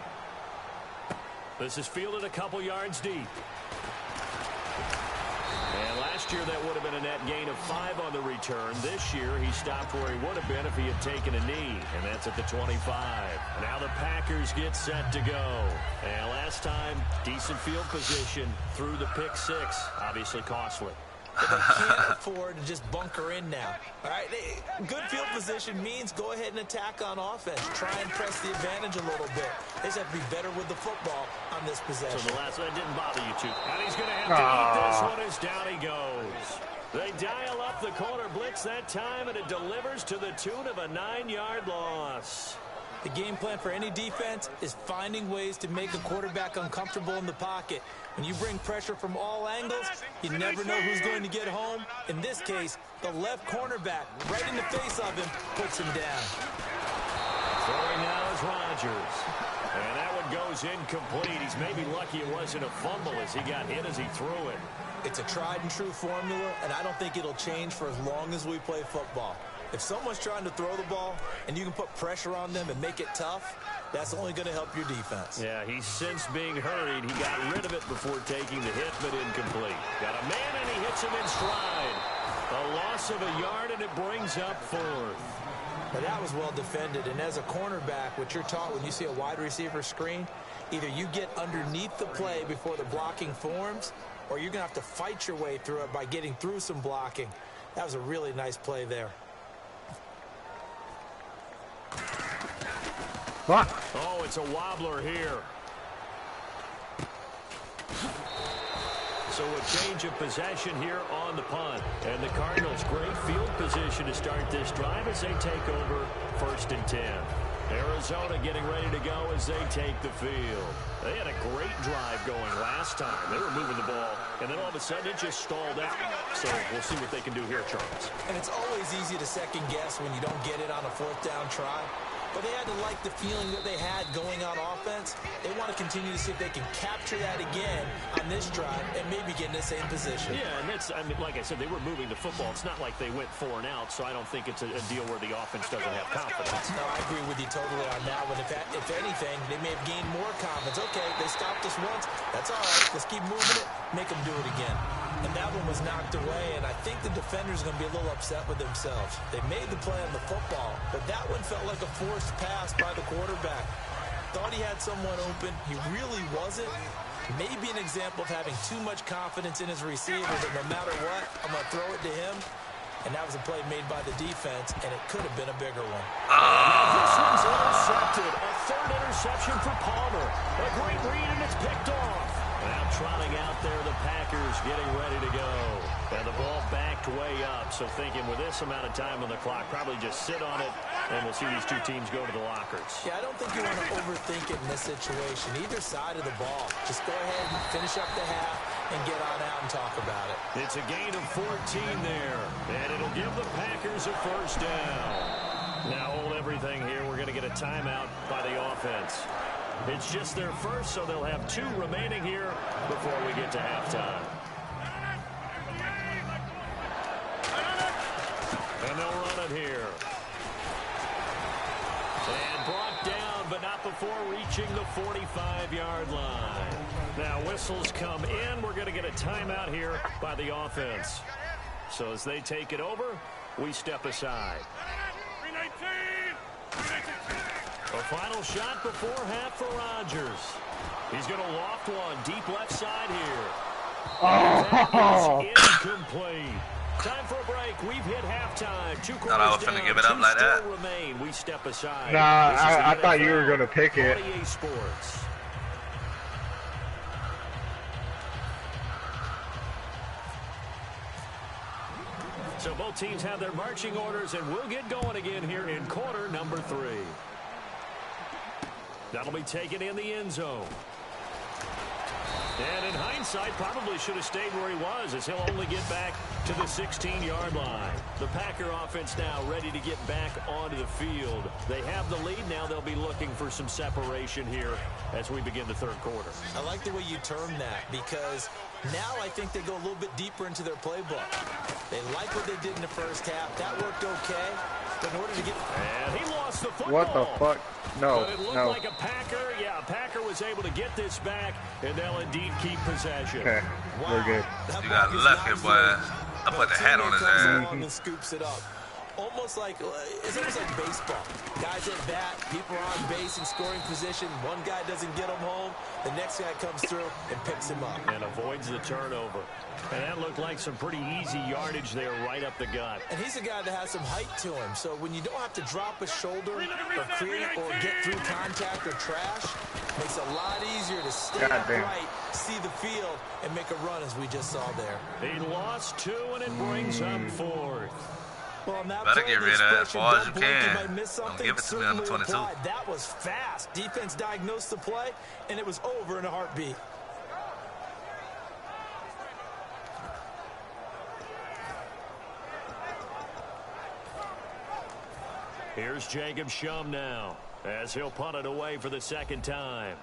This is fielded a couple yards deep. And last year that would have been a net gain of 5 on the return. This year he stopped where he would have been if he had taken a knee. And that's at the 25. Now the Packers get set to go. And last time, decent field position through the pick 6. Obviously costly. but they can't afford to just bunker in now. All right, good field position means go ahead and attack on offense. Try and press the advantage a little bit. They just have to be better with the football on this possession. So the last one didn't bother you two. And he's going to have to eat this one as down he goes. They dial up the corner blitz that time, and it delivers to the tune of a 9-yard loss. The game plan for any defense is finding ways to make a quarterback uncomfortable in the pocket. When you bring pressure from all angles, you never know who's going to get home. In this case, the left cornerback, right in the face of him, puts him down. Throwing now is Rodgers. And that one goes incomplete. He's maybe lucky it wasn't a fumble as he got hit as he threw it. It's a tried-and-true formula, and I don't think it'll change for as long as we play football. If someone's trying to throw the ball and you can put pressure on them and make it tough, that's only going to help your defense. Yeah, he's since being hurried. He got rid of it before taking the hit, but incomplete. Got a man, and he hits him in stride. A loss of a yard, and it brings up 4th. But that was well defended, and as a cornerback, what you're taught when you see a wide receiver screen, either you get underneath the play before the blocking forms, or you're going to have to fight your way through it by getting through some blocking. That was a really nice play there. What? Oh, it's a wobbler here. So a change of possession here on the punt. And the Cardinals, great field position to start this drive as they take over 1st and 10. Arizona getting ready to go as they take the field. They had a great drive going last time. They were moving the ball, and then all of a sudden it just stalled out. So we'll see what they can do here, Charles. And it's always easy to second guess when you don't get it on a 4th down try. But they had to like the feeling that they had going on offense. They want to continue to see if they can capture that again on this drive and maybe get in the same position. Yeah, and that's, I mean, like I said, they were moving the football. It's not like they went 4 and out, so I don't think it's a deal where the offense doesn't have confidence. No, I agree with you totally on that one. If anything, they may have gained more confidence. Okay, they stopped us once. That's all right. Let's keep moving it. Make them do it again. And that one was knocked away, and I think the defender's going to be a little upset with themselves. They made the play on the football, but that one felt like a forced pass by the quarterback. Thought he had someone open. He really wasn't. Maybe an example of having too much confidence in his receiver that no matter what, I'm going to throw it to him. And that was a play made by the defense, and it could have been a bigger one. This one's intercepted. A 3rd interception for Palmer. A great read, and it's picked off. Now trotting out there, the Packers getting ready to go. And the ball backed way up, so thinking with this amount of time on the clock, probably just sit on it, and we'll see these two teams go to the lockers. Yeah, I don't think you want to overthink it in this situation. Either side of the ball. Just go ahead and finish up the half and get on out and talk about it. It's a gain of 14 there, and it'll give the Packers a 1st down. Now hold everything here. We're going to get a timeout by the offense. It's just their first, so they'll have 2 remaining here before we get to halftime. And they'll run it here. And brought down, but not before reaching the 45-yard line. Now whistles come in. We're going to get a timeout here by the offense. So as they take it over, we step aside. A final shot before half for Rodgers. He's going to loft one deep left side here. That is incomplete. Time for a break. We've hit halftime. 2 quarters Thought I was down. going to give it up like that. Remain. We step aside. Nah, I thought you were going to pick it. Sports. So both teams have their marching orders, and we'll get going again here in quarter number 3. That'll be taken in the end zone. And in hindsight, probably should have stayed where he was, as he'll only get back to the 16-yard line. The Packer offense now ready to get back onto the field. They have the lead. Now they'll be looking for some separation here as we begin the 3rd quarter. I like the way you term that, because now I think they go a little bit deeper into their playbook. They like what they did in the first half. That worked okay. But in order to get... And he lost the football. What the fuck? No, but it looked like a Packer. Yeah, a Packer was able to get this back, and they'll indeed keep possession. Okay, we're good. You got lucky, boy. I put the hat on his ass. And scoops it up. Almost like, it's almost like baseball. Guys at bat, people are on base in scoring position. One guy doesn't get him home. The next guy comes through and picks him up. And avoids the turnover. And that looked like some pretty easy yardage there right up the gut. And he's a guy that has some height to him. So when you don't have to drop a shoulder or create or get through contact or trash, makes it a lot easier to stay upright, see the field, and make a run as we just saw there. He lost 2, and it brings up 4th. Well, better get rid of that as far as you can. Don't give it to me on the 22. That was fast. Defense diagnosed the play, and it was over in a heartbeat. Here's Jacob Shum now, as he'll punt it away for the second time.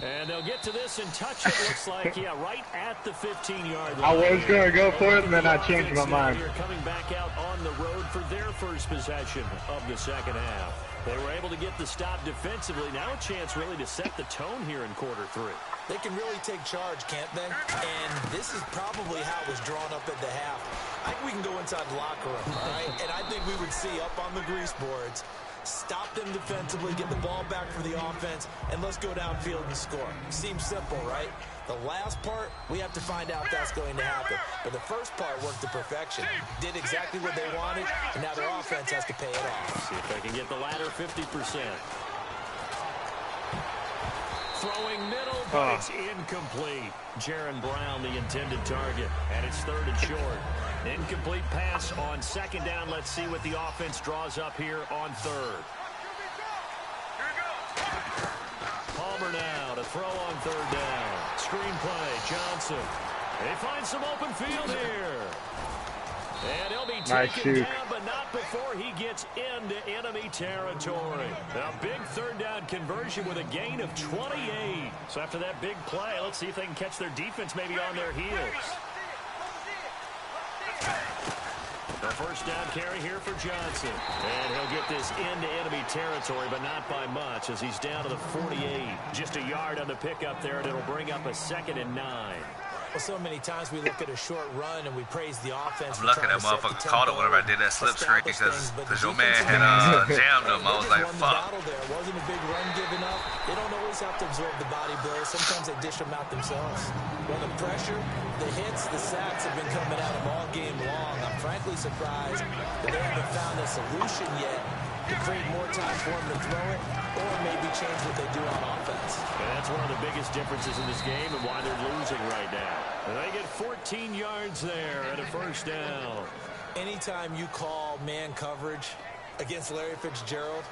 And they'll get to this and touch it, looks like, yeah, right at the 15-yard line. I was going to go for it, and then I changed my mind. Here coming back out on the road for their first possession of the second half. They were able to get the stop defensively. Now a chance really to set the tone here in quarter 3. They can really take charge, can't they? And this is probably how it was drawn up at the half. I think we can go inside the locker room, all right? And I think we would see up on the grease boards, stop them defensively, get the ball back for the offense, and let's go downfield and score. Seems simple, right? The last part, we have to find out if that's going to happen. But the first part worked to perfection. Did exactly what they wanted, and now their offense has to pay it off. See if they can get the latter 50%. Throwing middle, but it's incomplete. Jaron Brown, the intended target, and it's 3rd and short. Incomplete pass on 2nd down. Let's see what the offense draws up here on 3rd. Palmer now to throw on 3rd down. Screenplay, Johnson. They find some open field here. And he'll be taken down, but not before he gets into enemy territory. A big 3rd down conversion with a gain of 28. So after that big play, let's see if they can catch their defense maybe on their heels. The first down carry here for Johnson. And he'll get this into enemy territory, but not by much as he's down to the 48. Just a yard on the pickup there, and it'll bring up a 2nd and 9. Well, so many times we look at a short run and we praise the offense. I'm lucky that motherfucker caught it whenever I did that slip screen because your man had jammed him. I was like, fuck. There wasn't a big run given up. They don't always have to absorb the body blows. Sometimes they dish them out themselves. Well, the pressure, the hits, the sacks have been coming at them all game long. I'm frankly surprised that they haven't found a solution yet to create more time for him to throw it or maybe change what they do on offense. And that's one of the biggest differences in this game and why they're losing right now. And they get 14 yards there and a first down. Anytime you call man coverage against Larry Fitzgerald,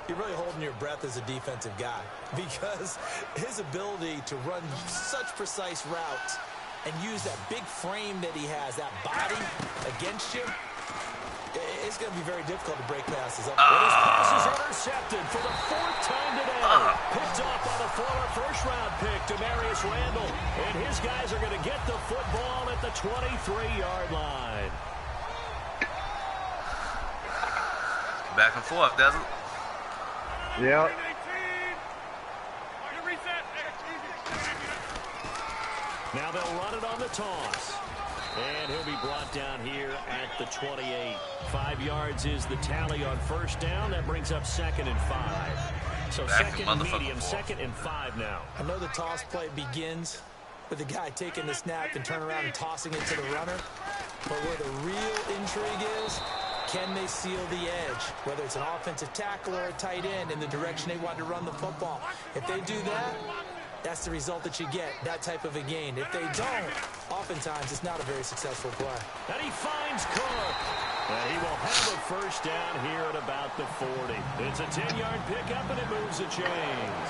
you're really holding your breath as a defensive guy because his ability to run such precise routes and use that big frame that he has, that body against you, it's going to be very difficult to break passes up. His pass is intercepted for the 4th time today. Picked off by the former first-round pick, Demarius Randall. And his guys are going to get the football at the 23-yard line. Back and forth, doesn't it? Yep. Now they'll run it on the toss. And he'll be brought down here at the 28. 5 yards is the tally on first down. That brings up 2nd and 5. So second and medium, 2nd and 5 now. I know the toss play begins with the guy taking the snap and turn around and tossing it to the runner. But where the real intrigue is, can they seal the edge? Whether it's an offensive tackle or a tight end in the direction they want to run the football. If they do that, that's the result that you get, that type of a gain. If they don't, oftentimes it's not a very successful play. And he finds Cook. And he will have a first down here at about the 40. It's a 10-yard pickup, and it moves the chains.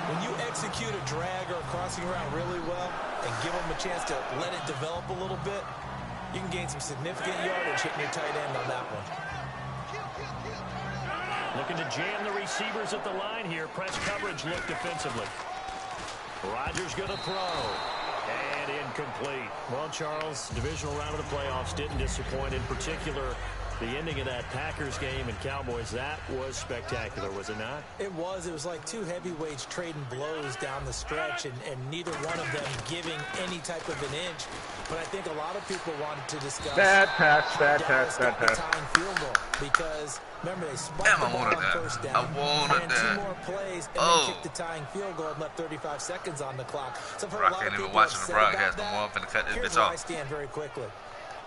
When you execute a drag or a crossing route really well and give them a chance to let it develop a little bit, you can gain some significant yardage hitting your tight end on that one. Looking to jam the receivers at the line here. Press coverage look defensively. Rodgers going to throw. And incomplete. Well, Charles, divisional round of the playoffs didn't disappoint. In particular, The ending of that Packers game and Cowboys, that was spectacular, was it not? It was. It was like two heavyweights trading blows down the stretch, and neither one of them giving any type of an inch. But I think a lot of people wanted to discuss bad pass. tying field goal, because remember they spiked the ball on first down, ran 2 more plays, and then kicked the tying field goal and left 35 seconds on the clock. So for a lot of people watching the broadcast no more. I'm finna cut this bitch off. I stand very quickly.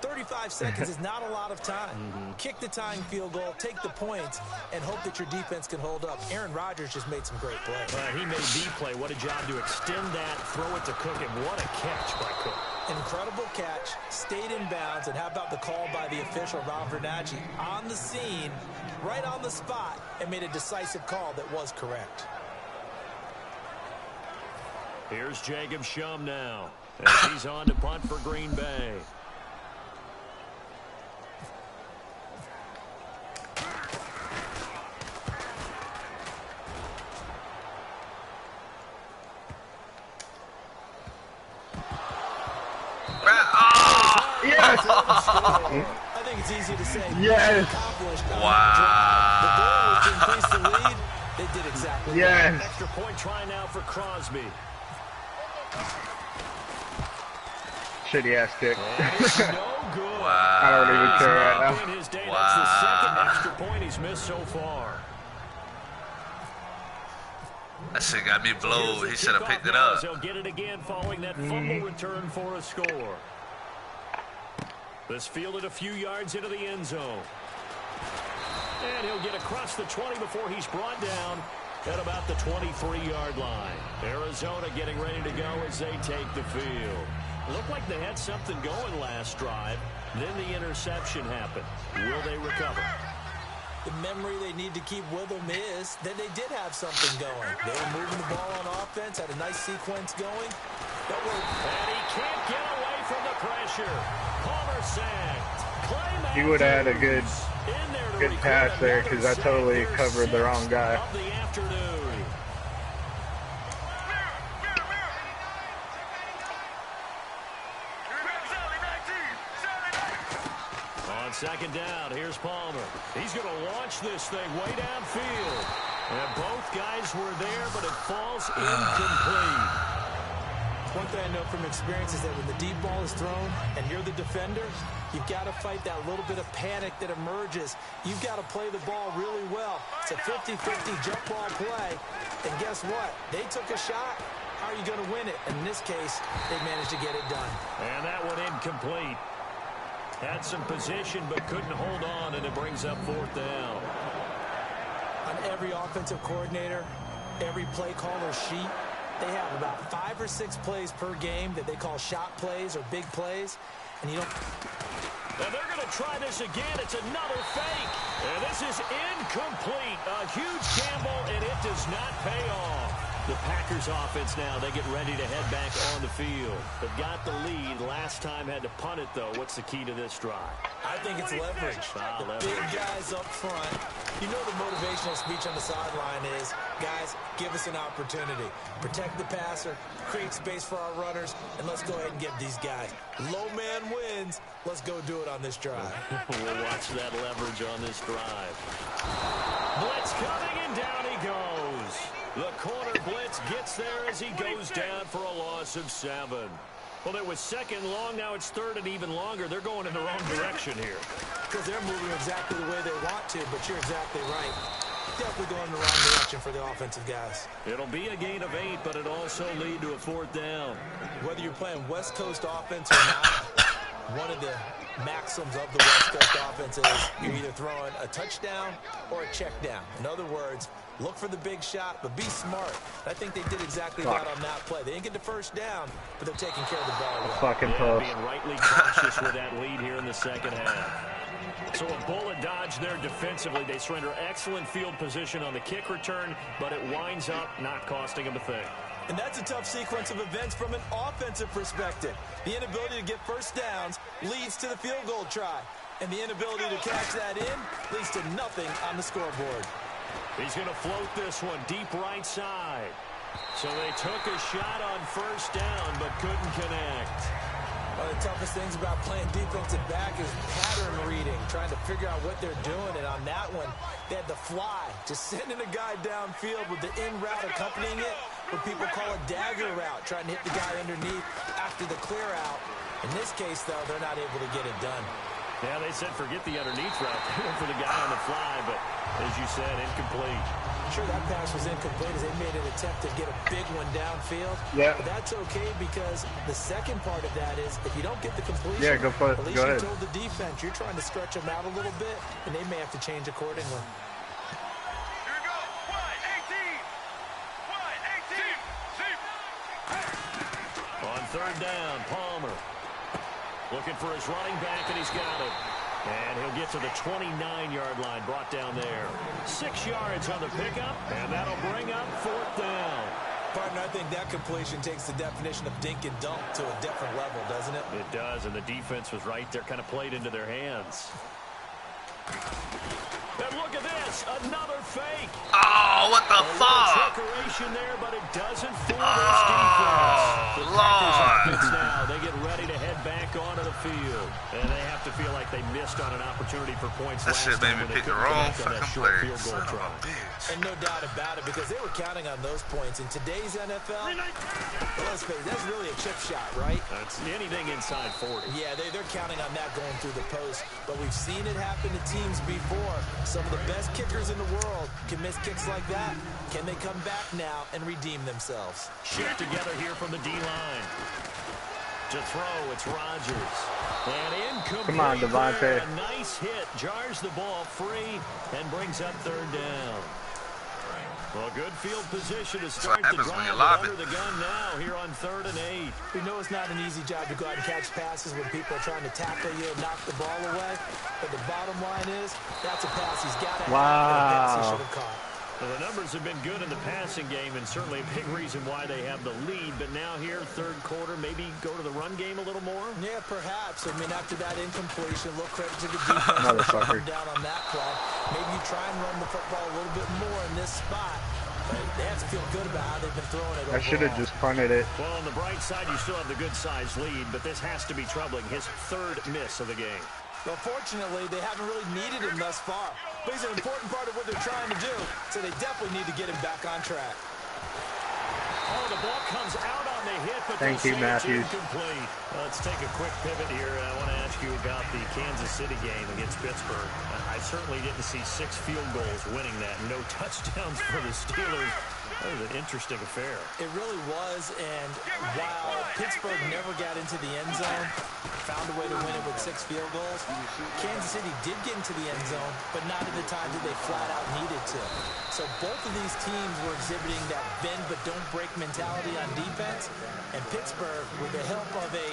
35 seconds is not a lot of time. Kick the tying field goal, take the points, and hope that your defense can hold up. Aaron Rodgers just made some great plays. He made the play. What a job to extend that, throw it to Cook, and what a catch by Cook. Incredible catch, stayed in bounds, and how about the call by the official, Ron Vernacci, on the scene, right on the spot, and made a decisive call that was correct. Here's Jacob Shum now, as he's on to punt for Green Bay. Yes! I think it's easy to say. Yes! Wow! The goal was to increase the lead. They did exactly yes. That. Extra point try now for Crosby. Shitty ass kick. No good. Wow. I don't even care right now. His day. That's the second extra point he's missed so far. That shit got me blowed. He should have picked it up. He'll get it again following that fumble return for a score. This fielded a few yards into the end zone. And he'll get across the 20 before he's brought down at about the 23-yard line. Arizona getting ready to go as they take the field. Looked like they had something going last drive. Then the interception happened. Will they recover? The memory they need to keep with them is that they did have something going. They were moving the ball on offense, had a nice sequence going. And he can't get away from the pressure. Palmer sacked. He would have had a good pass there because I totally covered the wrong guy. On second down, here's Palmer. He's going to launch this thing way downfield. And both guys were there, but it falls incomplete. One thing I know from experience is that when the deep ball is thrown and you're the defender, you've got to fight that little bit of panic that emerges. You've got to play the ball really well. It's a 50-50 jump ball play. And guess what? They took a shot. How are you going to win it? And in this case, they managed to get it done. And that one incomplete. Had some position but couldn't hold on, and it brings up fourth down. On every offensive coordinator, every play caller sheet, they have about 5 or 6 plays per game that they call shot plays or big plays. And you don't... Now they're going to try this again. It's another fake. And this is incomplete. A huge gamble, and it does not pay off. The Packers offense now, they get ready to head back on the field. They've got the lead. Last time had to punt it, though. What's the key to this drive? I think it's leverage. The big guys up front. You know the motivational speech on the sideline is, guys, give us an opportunity. Protect the passer, create space for our runners, and let's go ahead and get these guys. Low man wins. Let's go do it on this drive. We'll watch that leverage on this drive. Blitz coming, and down he goes. The corner blitz gets there as he goes down for a loss of 7. Well, it was second long. Now it's third and even longer. They're going in the wrong direction here. Because they're moving exactly the way they want to, but you're exactly right. Definitely going in the wrong direction for the offensive guys. It'll be a gain of 8, but it also lead to a fourth down. Whether you're playing West Coast offense or not, one of the maxims of the West Coast offense is you're either throwing a touchdown or a check down. In other words, look for the big shot, but be smart. I think they did exactly that on that play. They didn't get the first down, but they're taking care of the ball well. Fucking post. Being rightly cautious with that lead here in the second half. So a bullet dodge there defensively. They surrender excellent field position on the kick return, but it winds up not costing them a thing. And that's a tough sequence of events from an offensive perspective. The inability to get first downs leads to the field goal try. And the inability to catch that in leads to nothing on the scoreboard. He's going to float this one deep right side. So they took a shot on first down but couldn't connect. One of the toughest things about playing defensive back is pattern reading, trying to figure out what they're doing. And on that one, they had the fly, just sending a guy downfield with the in route accompanying it, what people call a dagger route, trying to hit the guy underneath after the clear out. In this case, though, they're not able to get it done. Yeah, they said forget the underneath route. They went for the guy on the fly, but as you said, incomplete. I'm sure that pass was incomplete as they made an attempt to get a big one downfield. Yeah. But that's okay because the second part of that is if you don't get the completion, Yeah, go at least go you ahead. told the defense you're trying to stretch them out a little bit, and they may have to change accordingly. Here we go. Wide 18. Wide 18. On third down, Palmer. Looking for his running back, and he's got it. And he'll get to the 29-yard line, brought down there. 6 yards on the pickup, and that'll bring up fourth down. Partner, I think that completion takes the definition of dink and dunk to a different level, doesn't it? It does, and the defense was right there, kind of played into their hands. And look at this, another fake. Oh, what the fuck? Trickeration there, but it doesn't fool this defense. The Packers Lord. offense now, they get ready to head back onto the field. And they have to feel like they missed on an opportunity for points That last shit made time me when they pick the couldn't wrong connect on that fucking short player. field goal Son of try. a bitch. And no doubt about it, because they were counting on those points. In today's NFL, well, let's face it, that's really a chip shot, right? That's anything inside 40. Yeah, they're counting on that going through the post. But we've seen it happen to teams before. Some of the best kickers in the world can miss kicks like that. Can they come back now and redeem themselves? Shift together here from the D-line. To throw, it's Rodgers. And incomplete. Come on, Devontae. There. A nice hit. Jars the ball free and brings up third down. Well, good field position to start the happens when you drive. lob Under it. the gun now here on 3rd and 8. We know it's not an easy job to go out and catch passes when people are trying to tackle you and knock the ball away. But the bottom line is, that's a pass he's got to have, and a pass he should have caught. Well, the numbers have been good in the passing game, and certainly a big reason why they have the lead. But now here, third quarter, maybe go to the run game a little more? Yeah, perhaps. I mean, after that incompletion, a little credit to the defense. Down on that play. Maybe you try and run the football a little bit more in this spot. But they have to feel good about how they've been throwing it. I should have just punted it. Well, on the bright side, you still have the good-sized lead, but this has to be troubling. His 3rd miss of the game. Well, fortunately, they haven't really needed him thus far. But he's an important part of what they're trying to do, so they definitely need to get him back on track. Oh, the ball comes out on the hit, but Thank you, Matthew. Incomplete. Let's take a quick pivot here. I want to ask you about the Kansas City game against Pittsburgh. I certainly didn't see 6 field goals winning that. No touchdowns for the Steelers. That was an interesting affair. It really was, and while Pittsburgh never got into the end zone, found a way to win it with 6 field goals, Kansas City did get into the end zone, but not at the time that they flat out needed to. So both of these teams were exhibiting that bend but don't break mentality on defense, and Pittsburgh, with the help of a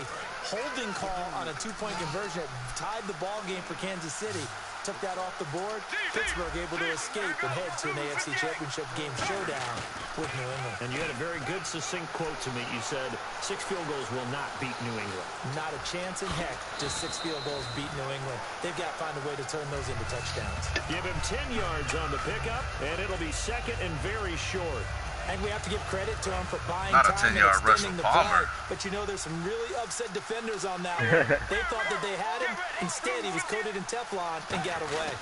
holding call on a 2-point conversion that tied the ball game for Kansas City, took that off the board. Pittsburgh able to escape and head to an AFC Championship game showdown with New England. And you had a very good, succinct quote to me. You said 6 field goals will not beat New England. Not a chance in heck does 6 field goals beat New England. They've got to find a way to turn those into touchdowns. Give him 10 yards on the pickup, and it'll be 2nd and very short. And we have to give credit to him for buying Not a time and 10-yard rush extending from the Palmer. play. But you know, there's some really upset defenders on that one. They thought that they had him. Instead, he was coated in Teflon and got away.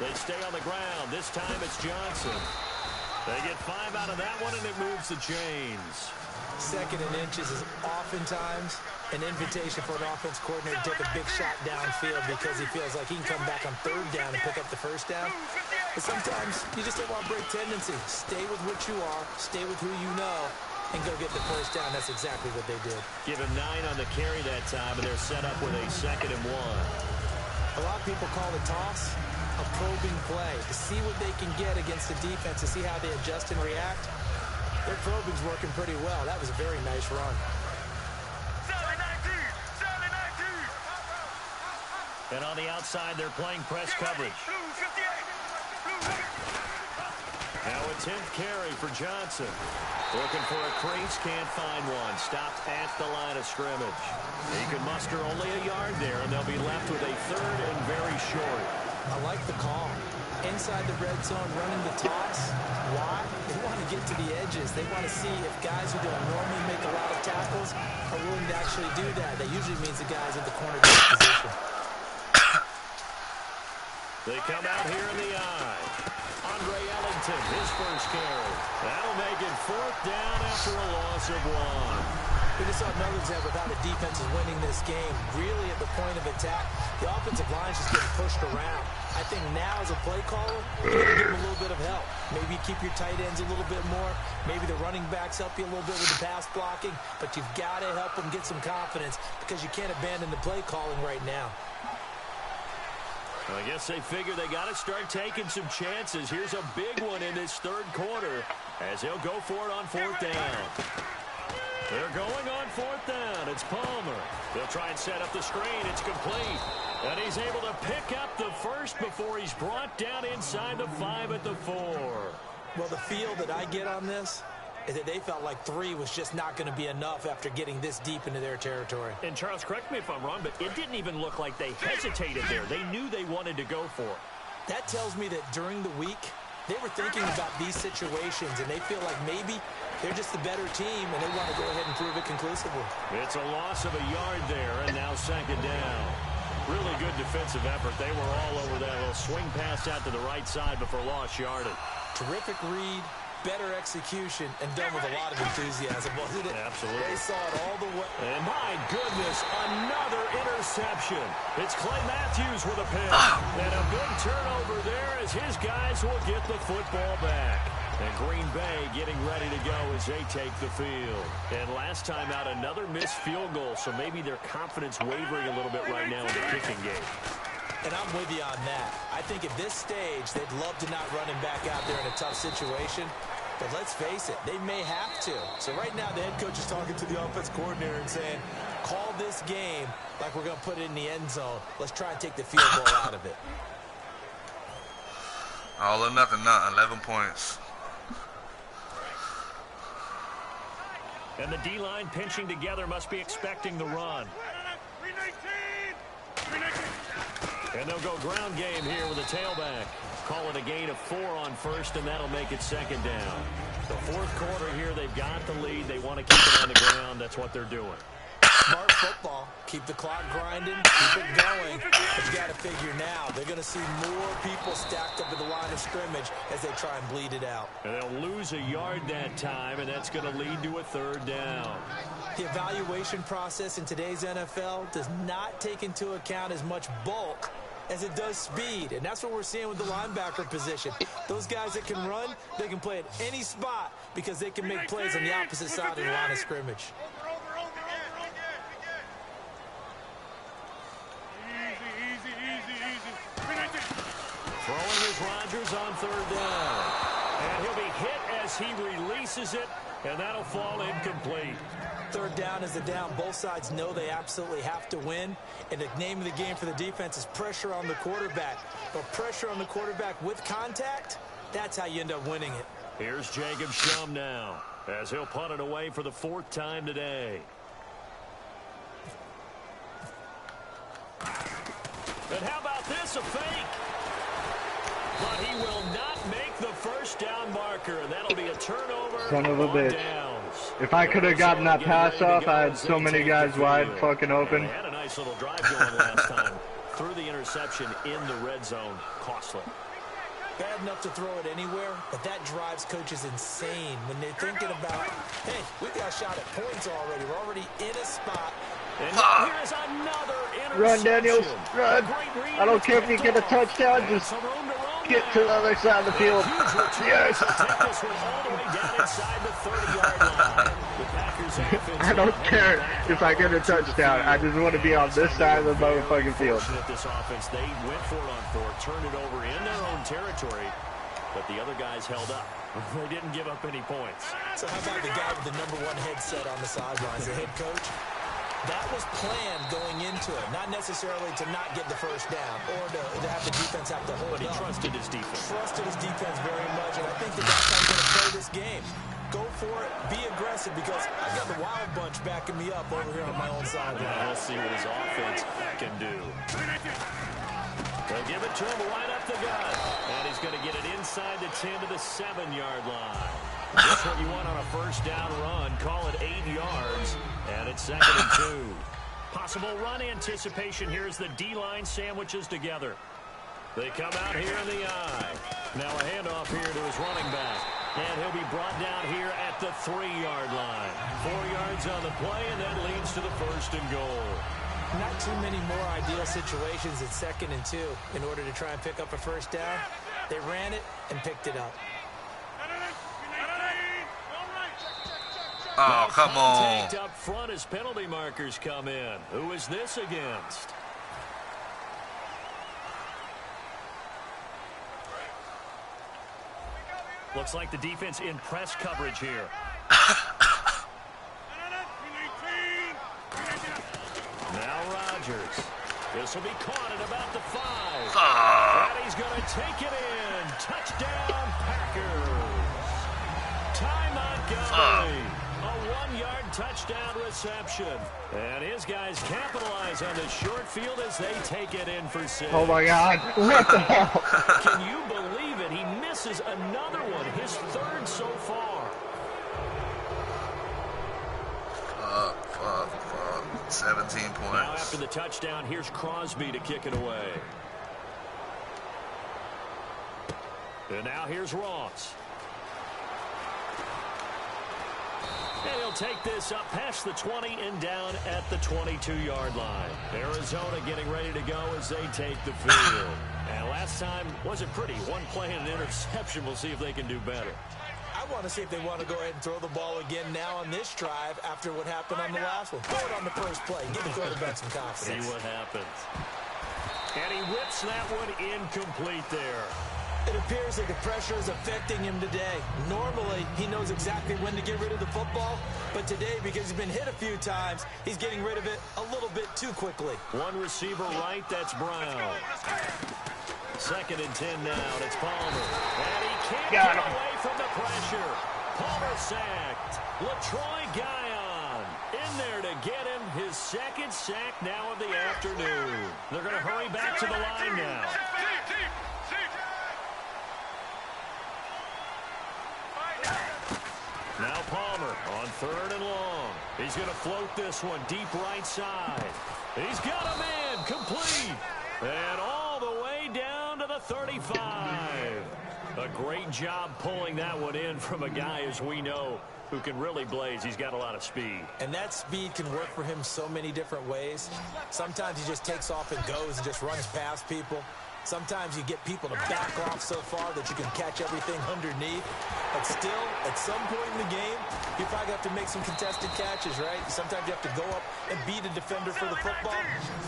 They stay on the ground. This time it's Johnson. They get 5 out of that one, and it moves the chains. 2nd and inches is oftentimes an invitation for an offense coordinator to take a big shot downfield because he feels like he can come back on 3rd down and pick up the 1st down. But sometimes you just don't want to break tendency. Stay with what you are, stay with who you know, and go get the 1st down. That's exactly what they did. Give him 9 on the carry that time, and they're set up with a 2nd and 1. A lot of people call the toss a probing play to see what they can get against the defense, to see how they adjust and react. Their probing's working pretty well. That was a very nice run. And on the outside, they're playing press coverage. Now a 10th carry for Johnson. Looking for a crease, can't find one. Stopped at the line of scrimmage. He can muster only a yard there, and they'll be left with a 3rd and very short. I like the call. inside the red zone running the toss. Why? They want to get to the edges. They want to see if guys who don't normally make a lot of tackles are willing to actually do that. That usually means the guys at the cornerback position. They come out here in the eye. Andre Ellington, his first carry. That'll make it 4th down after a loss of 1. We just saw another example of how the defense is winning this game. Really at the point of attack, the offensive line is just getting pushed around. I think now as a play caller, you can give them a little bit of help. Maybe keep your tight ends a little bit more. Maybe the running backs help you a little bit with the pass blocking. But you've got to help them get some confidence because you can't abandon the play calling right now. Well, I guess they figure they got to start taking some chances. Here's a big one in this 3rd quarter as he'll go for it on 4th down. They're going on 4th down. It's Palmer. They'll try and set up the screen. It's complete. And he's able to pick up the first before he's brought down inside the 5 at the 4. Well, the feel that I get on this is that they felt like 3 was just not going to be enough after getting this deep into their territory. And Charles, correct me if I'm wrong, but it didn't even look like they hesitated there. They knew they wanted to go for it. That tells me that during the week, they were thinking about these situations, and they feel like maybe they're just the better team, and they want to go ahead and prove it conclusively. It's a loss of a yard there, and now 2nd down. Really good defensive effort. They were all over that little swing pass out to the right side before lost yardage. Terrific read, better execution, and done with a lot of enthusiasm, wasn't it? Absolutely. They saw it all the way. And my goodness, another interception. It's Clay Matthews with a pick. And a big turnover there as his guys will get the football back. And Green Bay getting ready to go as they take the field. And last time out, another missed field goal, so maybe their confidence wavering a little bit right now in the kicking game. And I'm with you on that. I think at this stage, they'd love to not run him back out there in a tough situation. But let's face it, they may have to. So right now, the head coach is talking to the offense coordinator and saying, call this game like we're going to put it in the end zone. Let's try and take the field goal out of it. All or nothing, not 11 points. And the D-line pinching together must be expecting the run. And they'll go ground game here with a tailback. Call it a gain of 4 on 1st, and that'll make it 2nd down. The 4th quarter here, they've got the lead. They want to keep it on the ground. That's what they're doing. Smart football. Keep the clock grinding. Keep it going. But you got to figure now, they're going to see more people stacked up at the line of scrimmage as they try and bleed it out. And they'll lose a yard that time, and that's going to lead to a 3rd down. The evaluation process in today's NFL does not take into account as much bulk as it does speed, and that's what we're seeing with the linebacker position. Those guys that can run, they can play at any spot because they can make plays on the opposite side of the line of scrimmage. Throwing is Rodgers on 3rd down. And he'll be hit as he releases it, and that'll fall incomplete. 3rd down is the down. Both sides know they absolutely have to win. And the name of the game for the defense is pressure on the quarterback. But pressure on the quarterback with contact, that's how you end up winning it. Here's Jacob Shum now as he'll punt it away for the 4th time today. And how about this, a fake? But he will not make the 1st down marker. That'll be a turnover. Son of a bitch. Downs. If I could have gotten that pass off, I had so many guys wide fucking open. They had a nice little drive going last time. Threw the interception in the red zone. Costly. Bad enough to throw it anywhere, but that drives coaches insane when they're thinking about, hey, we've got a shot at points already. We're already in a spot. And now here's another interception. Run, Daniels, run. I don't care if you get a touchdown, just get to the other side of the field. Yes. I don't care if I get a touchdown. I just want to be on this side of the motherfucking field. This offense, they went for it on 4th, turned it over in their own territory, but the other guys held up. They didn't give up any points. So how about the guy with the #1 headset on the sidelines, the head coach? That was planned going into it, not necessarily to not get the 1st down or to have the defense have to hold up. But he trusted his defense. Trusted his defense very much, and I think that's how he's going to play this game. Go for it, be aggressive, because I've got the wild bunch backing me up over here on my own sideline. We'll see what his offense can do. They'll give it to him right up the gut. And inside the 10 to the 7-yard line. Just what you want on a first down run. Call it 8 yards, and it's 2nd and 2. Possible run anticipation here as the D-line sandwiches together. They come out here in the eye. Now a handoff here to his running back. And he'll be brought down here at the 3-yard line. 4 yards on the play, and that leads to the 1st and goal. Not too many more ideal situations at 2nd and 2 in order to try and pick up a first down. They ran it and picked it up. Oh, come on. Up front as penalty markers come in. Who is this against? Looks like the defense in press coverage here. Now Rodgers. This will be caught at about the 5. And he's going to take it in. Touchdown, Packers. Ty Montgomery. A 1-yard touchdown reception. And his guys capitalize on the short field as they take it in for 6. Oh, my God. What the hell? Can you believe it? He misses another one. His 3rd so far. Fuck. 17 points. Now after the touchdown, here's Crosby to kick it away. And now here's Ross. And he'll take this up past the 20 and down at the 22-yard line. Arizona getting ready to go as they take the field. And last time wasn't pretty. One play and an interception. We'll see if they can do better. I want to see if they want to go ahead and throw the ball again now on this drive after what happened on the last one. Throw it on the first play. Give the quarterback some confidence. See what happens. And he whips that one incomplete there. It appears that the pressure is affecting him today. Normally, he knows exactly when to get rid of the football, but today, because he's been hit a few times, he's getting rid of it a little bit too quickly. One receiver right, that's Brown. 2nd and 10 now, it's Palmer. And he can't get away from the pressure. Palmer sacked. LaTroy Guion in there to get him his 2nd sack now of the afternoon. They're going to hurry back to the line now. Now Palmer on 3rd and long. He's going to float this one deep right side. He's got a man complete. And all the way down to the 35. A great job pulling that one in from a guy, as we know, who can really blaze. He's got a lot of speed. And that speed can work for him so many different ways. Sometimes he just takes off and goes and just runs past people. Sometimes you get people to back off so far that you can catch everything underneath. But still, at some point in the game, you probably have to make some contested catches, right? Sometimes you have to go up and beat a defender for the football.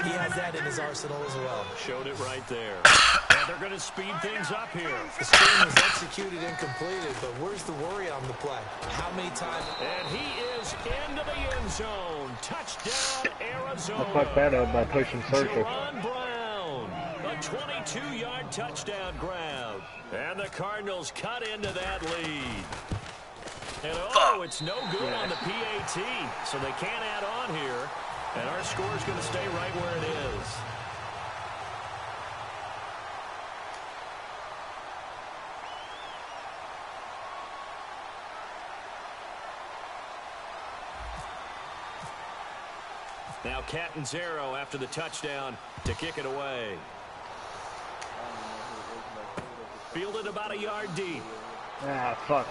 He has that in his arsenal as well. Showed it right there. And they're going to speed things up here. The screen was executed and completed, but where's the worry on the play? How many times? And he is into the end zone. Touchdown, Arizona. I fucked that up by pushing circle. John Brown. A 22-yard touchdown grab. And the Cardinals cut into that lead. And it's no good on the PAT, so they can't add on here. And our score is going to stay right where it is. Now Catanzaro after the touchdown to kick it away. Fielded about a yard deep. Ah, fuck.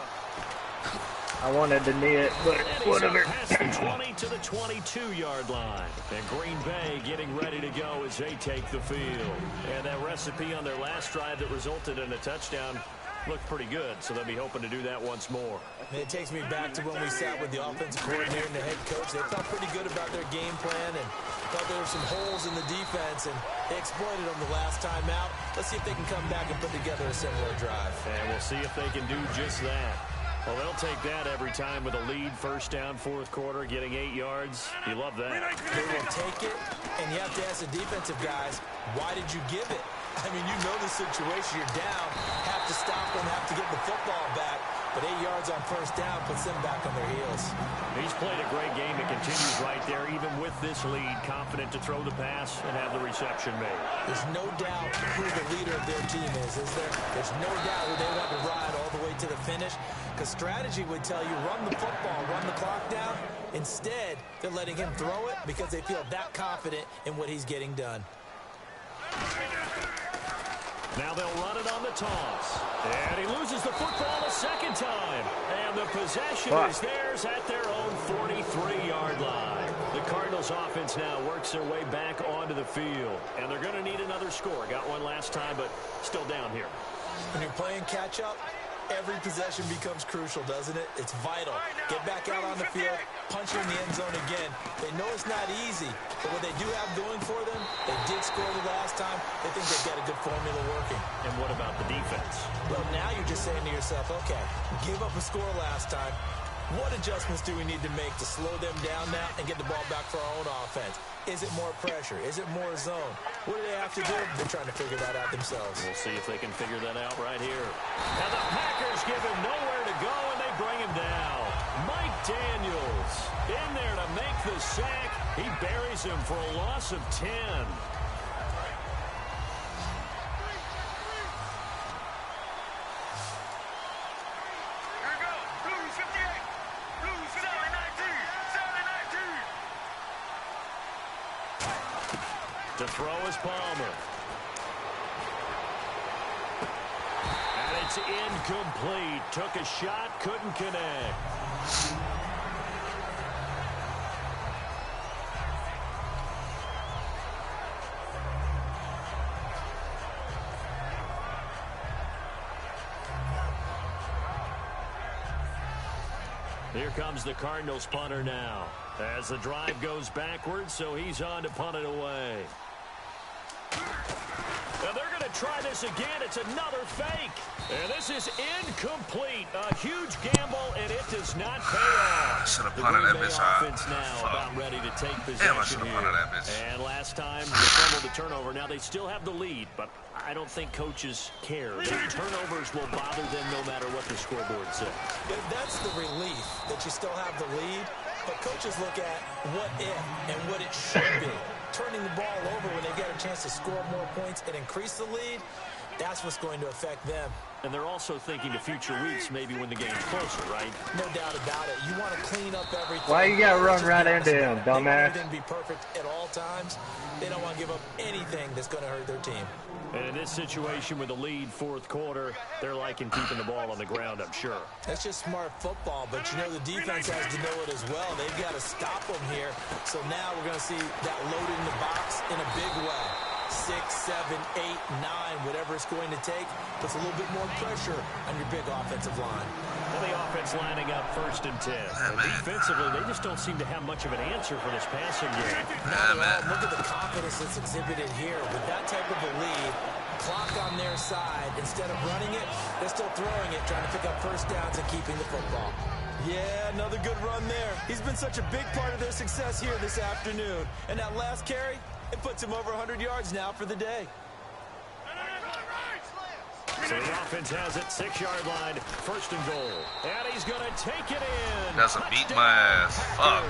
I wanted to knee it, but whatever. Past the 20 to the 22-yard line. And Green Bay getting ready to go as they take the field. And that recipe on their last drive that resulted in a touchdown looked pretty good, so they'll be hoping to do that once more. And it takes me back to when we sat with the offensive coordinator and the head coach. They felt pretty good about their game plan and thought there were some holes in the defense, and they exploited them the last time out. Let's see if they can come back and put together a similar drive. And we'll see if they can do just that. Well, they'll take that every time with a lead, first down, 4th quarter, getting 8 yards. You love that. They will take it, and you have to ask the defensive guys, why did you give it? I mean, you know the situation. You're down, have to stop them, have to get the football back. but 8 yards on first down puts them back on their heels. He's played a great game. It continues right there, even with this lead. Confident to throw the pass and have the reception made. There's no doubt who the leader of their team is there? There's no doubt who they want to ride all the way to the finish, because strategy would tell you run the football, run the clock down. Instead, they're letting him throw it because they feel that confident in what he's getting done. Now they'll run it on the toss. And he loses the football a second time. And the possession is theirs at their own 43-yard line. The Cardinals offense now works their way back onto the field. And they're going to need another score. Got one last time, but still down here. When you're playing catch-up, every possession becomes crucial, doesn't it? It's vital. Get back out on the field, punch in the end zone again. They know it's not easy, but what they do have going for them, they did score the last time. They think they've got a good formula working. And what about the defense? Well, now you're just saying to yourself, okay, give up a score last time. What adjustments do we need to make to slow them down now and get the ball back for our own offense? Is it more pressure? Is it more zone? What do they have to do? They're trying to figure that out themselves. We'll see if they can figure that out right here. And the Packers give him nowhere to go, and they bring him down. Mike Daniels in there to make the sack. He buries him for a loss of 10. To throw is Palmer. And it's incomplete. Took a shot, couldn't connect. Here comes the Cardinals punter now. As the drive goes backwards, so he's on to punt it away. Now they're going to try this again. It's another fake. And this is incomplete. A huge gamble, and it does not pay off. Should have The punted Green that Bay bitch offense now about ready to take Damn, I possession should have here. punted that bitch. And last time, they fumbled the turnover. Now they still have the lead, but I don't think coaches care. The turnovers will bother them no matter what the scoreboard says. That's the relief that you still have the lead. But coaches look at what if and what it should be. Turning the ball over when they get a chance to score more points and increase the lead, that's what's going to affect them. And they're also thinking to future weeks, maybe when the game's closer, right? No doubt about it. You want to clean up everything. Why you gotta run right into him, They want dumbass? everything to be perfect at all times. They don't want to give up anything that's going to hurt their team. And in this situation with the lead fourth quarter, they're liking keeping the ball on the ground, I'm sure. That's just smart football, but you know the defense has to know it as well. They've got to stop them here. So now we're going to see that loaded in the box in a big way. 6, 7, 8, 9, whatever it's going to take, puts a little bit more pressure on your big offensive line. Well, the offense lining up 1st and 10. Defensively, they just don't seem to have much of an answer for this passing game. Not at all. Look at the confidence that's exhibited here. With that type of a lead, clock on their side, instead of running it, they're still throwing it, trying to pick up first downs and keeping the football. Yeah, another good run there. He's been such a big part of their success here this afternoon. And that last carry, it puts him over 100 yards now for the day. So the offense has it, 6-yard line, 1st and goal. And he's going to take it in. Doesn't beat my ass. Fuck.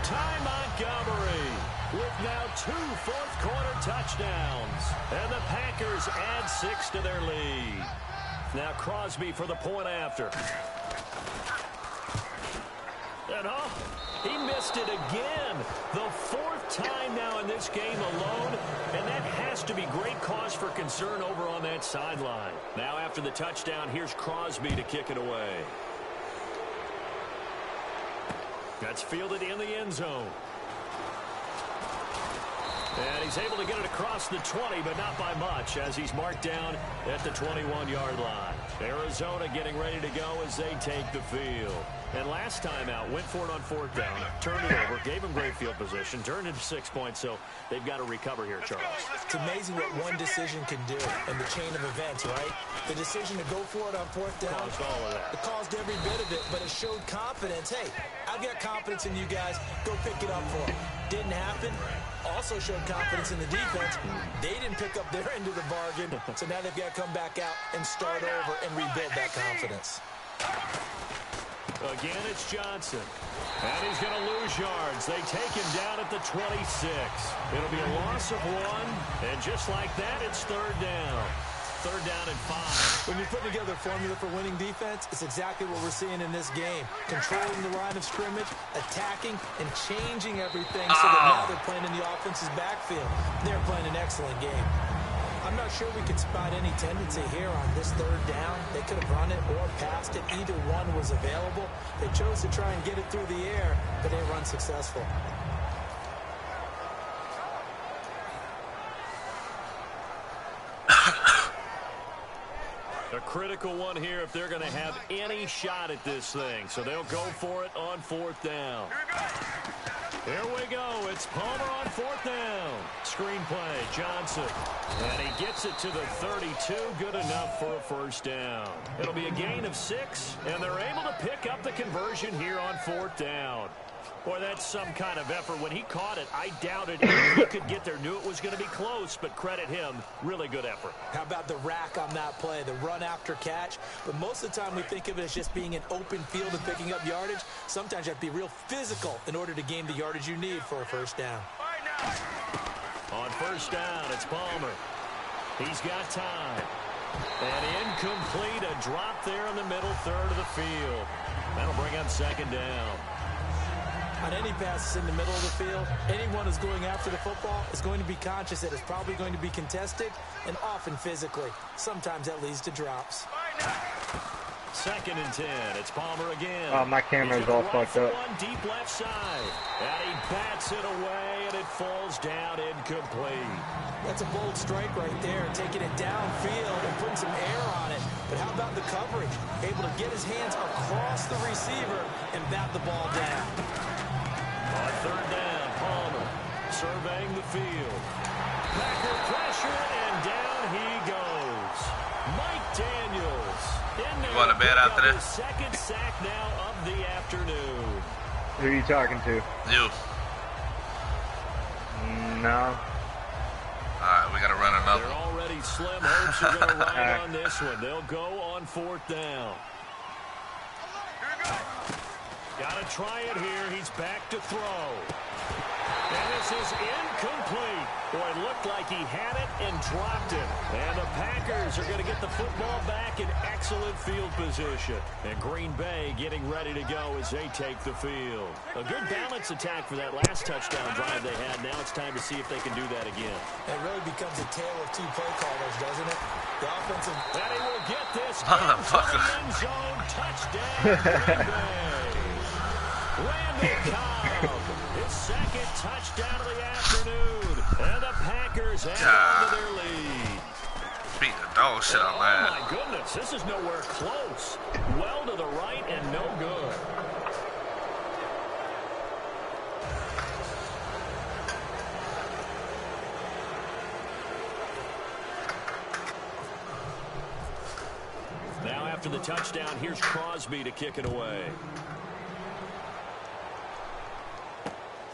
Ty Montgomery with now 2 fourth-quarter touchdowns. And the Packers add 6 to their lead. Now Crosby for the point after. And he missed it again. The 4th time now in this game alone. And that has to be great cause for concern over on that sideline. Now after the touchdown, here's Crosby to kick it away. That's fielded in the end zone. And he's able to get it across the 20, but not by much, as he's marked down at the 21-yard line. Arizona getting ready to go as they take the field. And last time out, went for it on 4th down, turned it over, gave him great field position, turned into 6 points, so they've got to recover here, Charles. It's amazing what one decision can do in the chain of events, right? The decision to go for it on 4th down. Caused all of that. It caused every bit of it, but it showed confidence. Hey, I've got confidence in you guys. Go pick it up for them. Didn't happen. Also showed confidence in the defense. They didn't pick up their end of the bargain, so now they've got to come back out and start over and rebuild that confidence. Again, it's Johnson. And he's going to lose yards. They take him down at the 26. It'll be a loss of 1. And just like that, it's third down. Third down and 5. When you're putting together a formula for winning defense, it's exactly what we're seeing in this game. Controlling the line of scrimmage, attacking, and changing everything so that now they're playing in the offense's backfield. They're playing an excellent game. I'm not sure we could spot any tendency here on this third down. They could have run it or passed it. Either one was available. They chose to try and get it through the air, but they were unsuccessful. A critical one here if they're going to have any shot at this thing. So they'll go for it on fourth down. Here we go. It's Palmer on fourth down. Screenplay, Johnson. And he gets it to the 32. Good enough for a first down. It'll be a gain of 6, and they're able to pick up the conversion here on fourth down. Boy, that's some kind of effort. When he caught it, I doubted if he could get there. Knew it was going to be close, but credit him. Really good effort. How about the rack on that play, the run after catch? But most of the time we think of it as just being an open field and picking up yardage. Sometimes you have to be real physical in order to gain the yardage you need for a first down. On first down, it's Palmer. He's got time. And incomplete, a drop there in the middle third of the field. That'll bring up second down. On any passes in the middle of the field, anyone who's going after the football is going to be conscious that it's probably going to be contested and often physically. Sometimes that leads to drops. Second and 10. It's Palmer again. Oh, my camera's all fucked up. One deep left side. And he bats it away, and it falls down incomplete. That's a bold strike right there, taking it downfield and putting some air on it. But how about the coverage? Able to get his hands across the receiver and bat the ball down. On third down, Palmer surveying the field. Packer pressure, and down he goes. Mike Daniels. You want a bet after this? Second sack now of the afternoon. Who are you talking to? You. No. Alright, we gotta run another. They're already slim hopes are going to ride on this one. They'll go on fourth down. Got to try it here. He's back to throw. And this is incomplete. Boy, it looked like he had it and dropped it. And the Packers are going to get the football back in excellent field position. And Green Bay getting ready to go as they take the field. A good balance attack for that last touchdown drive they had. Now it's time to see if they can do that again. It really becomes a tale of two play callers, doesn't it? The offensive... And he will get this. Motherfucker. End zone touchdown, Green Bay. Randall Cobb, his second touchdown of the afternoon, and the Packers add on to their lead. Beat the dog shit out loud. Oh my goodness, this is nowhere close. Well to the right and no good. Now after the touchdown, here's Crosby to kick it away.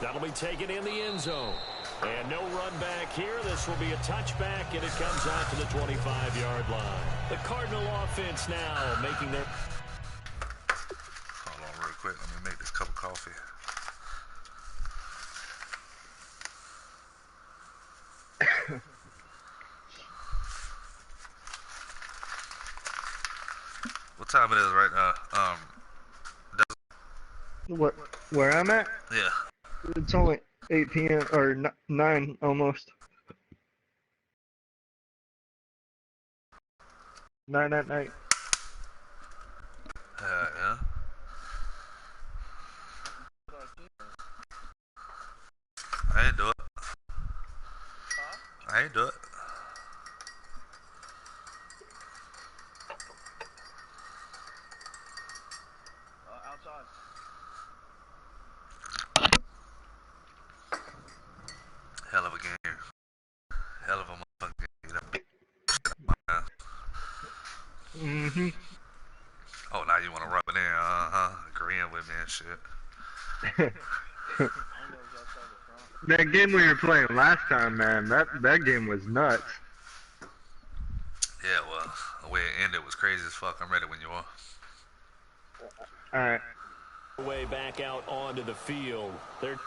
That'll be taken in the end zone. And no run back here. This will be a touchback, and it comes out to the 25-yard line. The Cardinal offense now making their... Hold on real quick. Let me make this cup of coffee. What time it is right now? What? Where I'm at? Yeah. It's only 8 p.m. or 9 almost. 9 at night. Yeah. I ain't do it. I ain't do it. Outside. Hell of a game. Hell of a motherfucking game. Mm-hmm. Oh, now you want to rub it in, agreeing with me and shit. I know it's outside the front. that game we were playing last time, man, that game was nuts. Yeah, well, the way it ended was crazy as fuck. I'm ready when you are. All right. Way back out onto the field. They're